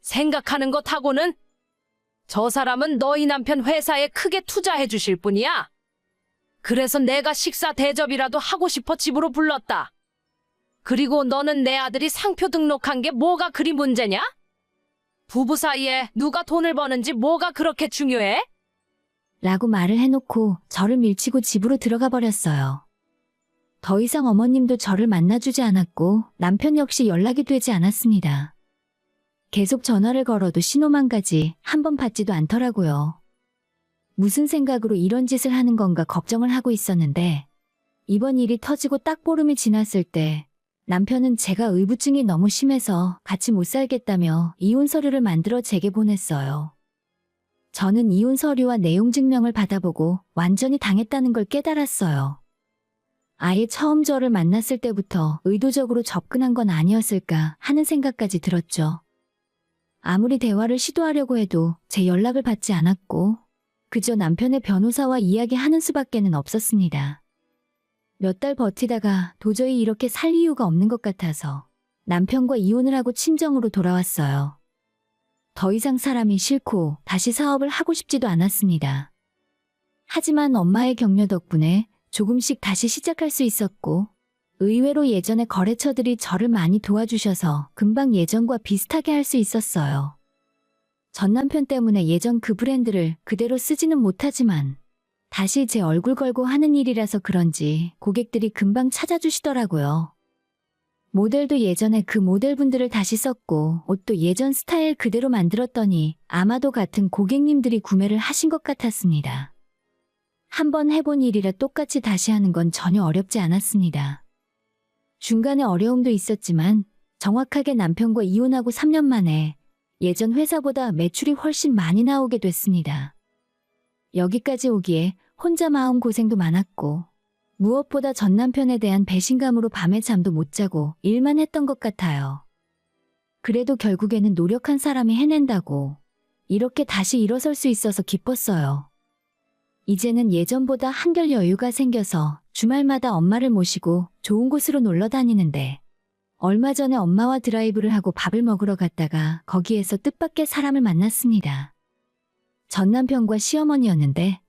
생각하는 것하고는 저 사람은 너희 남편 회사에 크게 투자해 주실 분이야. 그래서 내가 식사 대접이라도 하고 싶어 집으로 불렀다. 그리고 너는 내 아들이 상표 등록한 게 뭐가 그리 문제냐? 부부 사이에 누가 돈을 버는지 뭐가 그렇게 중요해?
라고 말을 해놓고 저를 밀치고 집으로 들어가 버렸어요. 더 이상 어머님도 저를 만나주지 않았고 남편 역시 연락이 되지 않았습니다. 계속 전화를 걸어도 신호만 가지 한 번 받지도 않더라고요. 무슨 생각으로 이런 짓을 하는 건가 걱정을 하고 있었는데 이번 일이 터지고 딱 보름이 지났을 때 남편은 제가 의부증이 너무 심해서 같이 못 살겠다며 이혼 서류를 만들어 제게 보냈어요. 저는 이혼 서류와 내용 증명을 받아보고 완전히 당했다는 걸 깨달았어요. 아예 처음 저를 만났을 때부터 의도적으로 접근한 건 아니었을까 하는 생각까지 들었죠. 아무리 대화를 시도하려고 해도 제 연락을 받지 않았고 그저 남편의 변호사와 이야기하는 수밖에는 없었습니다. 몇 달 버티다가 도저히 이렇게 살 이유가 없는 것 같아서 남편과 이혼을 하고 친정으로 돌아왔어요. 더 이상 사람이 싫고 다시 사업을 하고 싶지도 않았습니다. 하지만 엄마의 격려 덕분에 조금씩 다시 시작할 수 있었고 의외로 예전의 거래처들이 저를 많이 도와주셔서 금방 예전과 비슷하게 할 수 있었어요. 전 남편 때문에 예전 그 브랜드를 그대로 쓰지는 못하지만 다시 제 얼굴 걸고 하는 일이라서 그런지 고객들이 금방 찾아주시더라고요. 모델도 예전에 그 모델분들을 다시 썼고 옷도 예전 스타일 그대로 만들었더니 아마도 같은 고객님들이 구매를 하신 것 같았습니다. 한번 해본 일이라 똑같이 다시 하는 건 전혀 어렵지 않았습니다. 중간에 어려움도 있었지만 정확하게 남편과 이혼하고 3년 만에 예전 회사보다 매출이 훨씬 많이 나오게 됐습니다. 여기까지 오기에 혼자 마음고생도 많았고 무엇보다 전 남편에 대한 배신감으로 밤에 잠도 못 자고 일만 했던 것 같아요. 그래도 결국에는 노력한 사람이 해낸다고 이렇게 다시 일어설 수 있어서 기뻤어요. 이제는 예전보다 한결 여유가 생겨서 주말마다 엄마를 모시고 좋은 곳으로 놀러 다니는데 얼마 전에 엄마와 드라이브를 하고 밥을 먹으러 갔다가 거기에서 뜻밖의 사람을 만났습니다. 전 남편과 시어머니였는데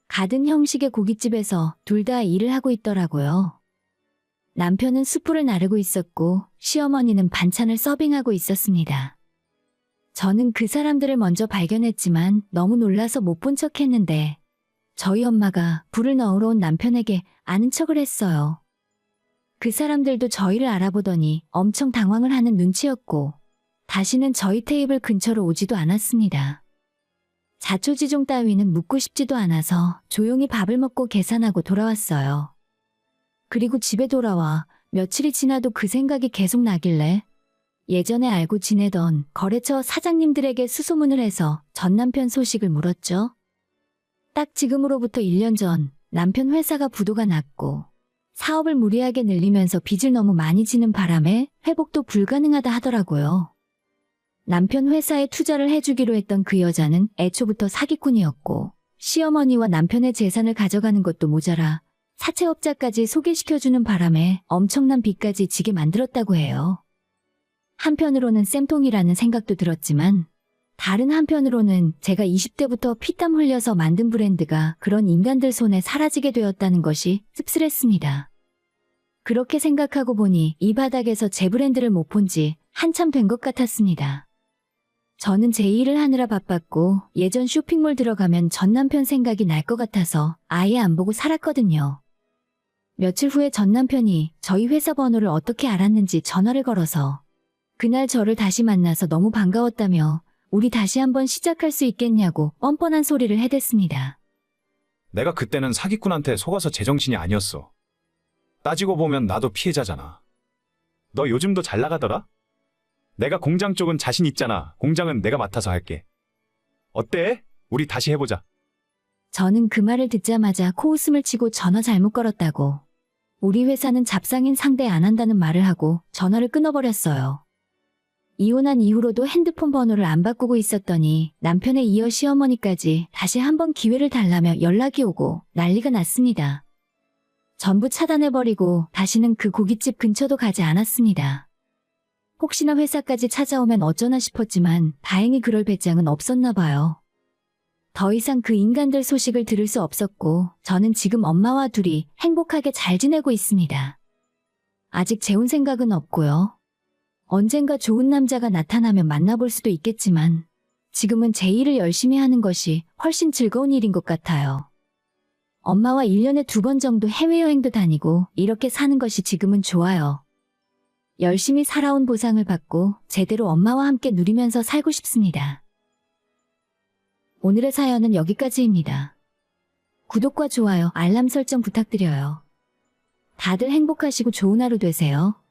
가든 형식의 고깃집에서 둘 다 일을 하고 있더라고요. 남편은 숯불을 나르고 있었고 시어머니는 반찬을 서빙하고 있었습니다. 저는 그 사람들을 먼저 발견했지만 너무 놀라서 못 본 척 했는데 저희 엄마가 불을 넣으러 온 남편에게 아는 척을 했어요. 그 사람들도 저희를 알아보더니 엄청 당황을 하는 눈치였고 다시는 저희 테이블 근처로 오지도 않았습니다. 자초지종 따위는 묻고 싶지도 않아서 조용히 밥을 먹고 계산하고 돌아왔어요. 그리고 집에 돌아와 며칠이 지나도 그 생각이 계속 나길래 예전에 알고 지내던 거래처 사장님들에게 수소문을 해서 전 남편 소식을 물었죠. 딱 지금으로부터 1년 전 남편 회사가 부도가 났고 사업을 무리하게 늘리면서 빚을 너무 많이 지는 바람에 회복도 불가능하다 하더라고요. 남편 회사에 투자를 해주기로 했던 그 여자는 애초부터 사기꾼이었고 시어머니와 남편의 재산을 가져가는 것도 모자라 사채업자까지 소개시켜주는 바람에 엄청난 빚까지 지게 만들었다고 해요. 한편으로는 쌤통이라는 생각도 들었지만 다른 한편으로는 제가 20대부터 피땀 흘려서 만든 브랜드가 그런 인간들 손에 사라지게 되었다는 것이 씁쓸했습니다. 그렇게 생각하고 보니 이 바닥에서 제 브랜드를 못 본 지 한참 된 것 같았습니다. 저는 제 일을 하느라 바빴고 예전 쇼핑몰 들어가면 전 남편 생각이 날 것 같아서 아예 안 보고 살았거든요. 며칠 후에 전 남편이 저희 회사 번호를 어떻게 알았는지 전화를 걸어서 그날 저를 다시 만나서 너무 반가웠다며 우리 다시 한번 시작할 수 있겠냐고 뻔뻔한 소리를 해댔습니다.
내가 그때는 사기꾼한테 속아서 제정신이 아니었어. 따지고 보면 나도 피해자잖아. 너 요즘도 잘 나가더라? 내가 공장 쪽은 자신 있잖아. 공장은 내가 맡아서 할게. 어때? 우리 다시 해보자.
저는 그 말을 듣자마자 코웃음을 치고 전화 잘못 걸었다고. 우리 회사는 잡상인 상대 안 한다는 말을 하고 전화를 끊어버렸어요. 이혼한 이후로도 핸드폰 번호를 안 바꾸고 있었더니 남편에 이어 시어머니까지 다시 한번 기회를 달라며 연락이 오고 난리가 났습니다. 전부 차단해버리고 다시는 그 고깃집 근처도 가지 않았습니다. 혹시나 회사까지 찾아오면 어쩌나 싶었지만 다행히 그럴 배짱은 없었나 봐요. 더 이상 그 인간들 소식을 들을 수 없었고 저는 지금 엄마와 둘이 행복하게 잘 지내고 있습니다. 아직 재혼 생각은 없고요. 언젠가 좋은 남자가 나타나면 만나볼 수도 있겠지만 지금은 제 일을 열심히 하는 것이 훨씬 즐거운 일인 것 같아요. 엄마와 1년에 2번 정도 해외여행도 다니고 이렇게 사는 것이 지금은 좋아요. 열심히 살아온 보상을 받고 제대로 엄마와 함께 누리면서 살고 싶습니다. 오늘의 사연은 여기까지입니다. 구독과 좋아요, 알람 설정 부탁드려요. 다들 행복하시고 좋은 하루 되세요.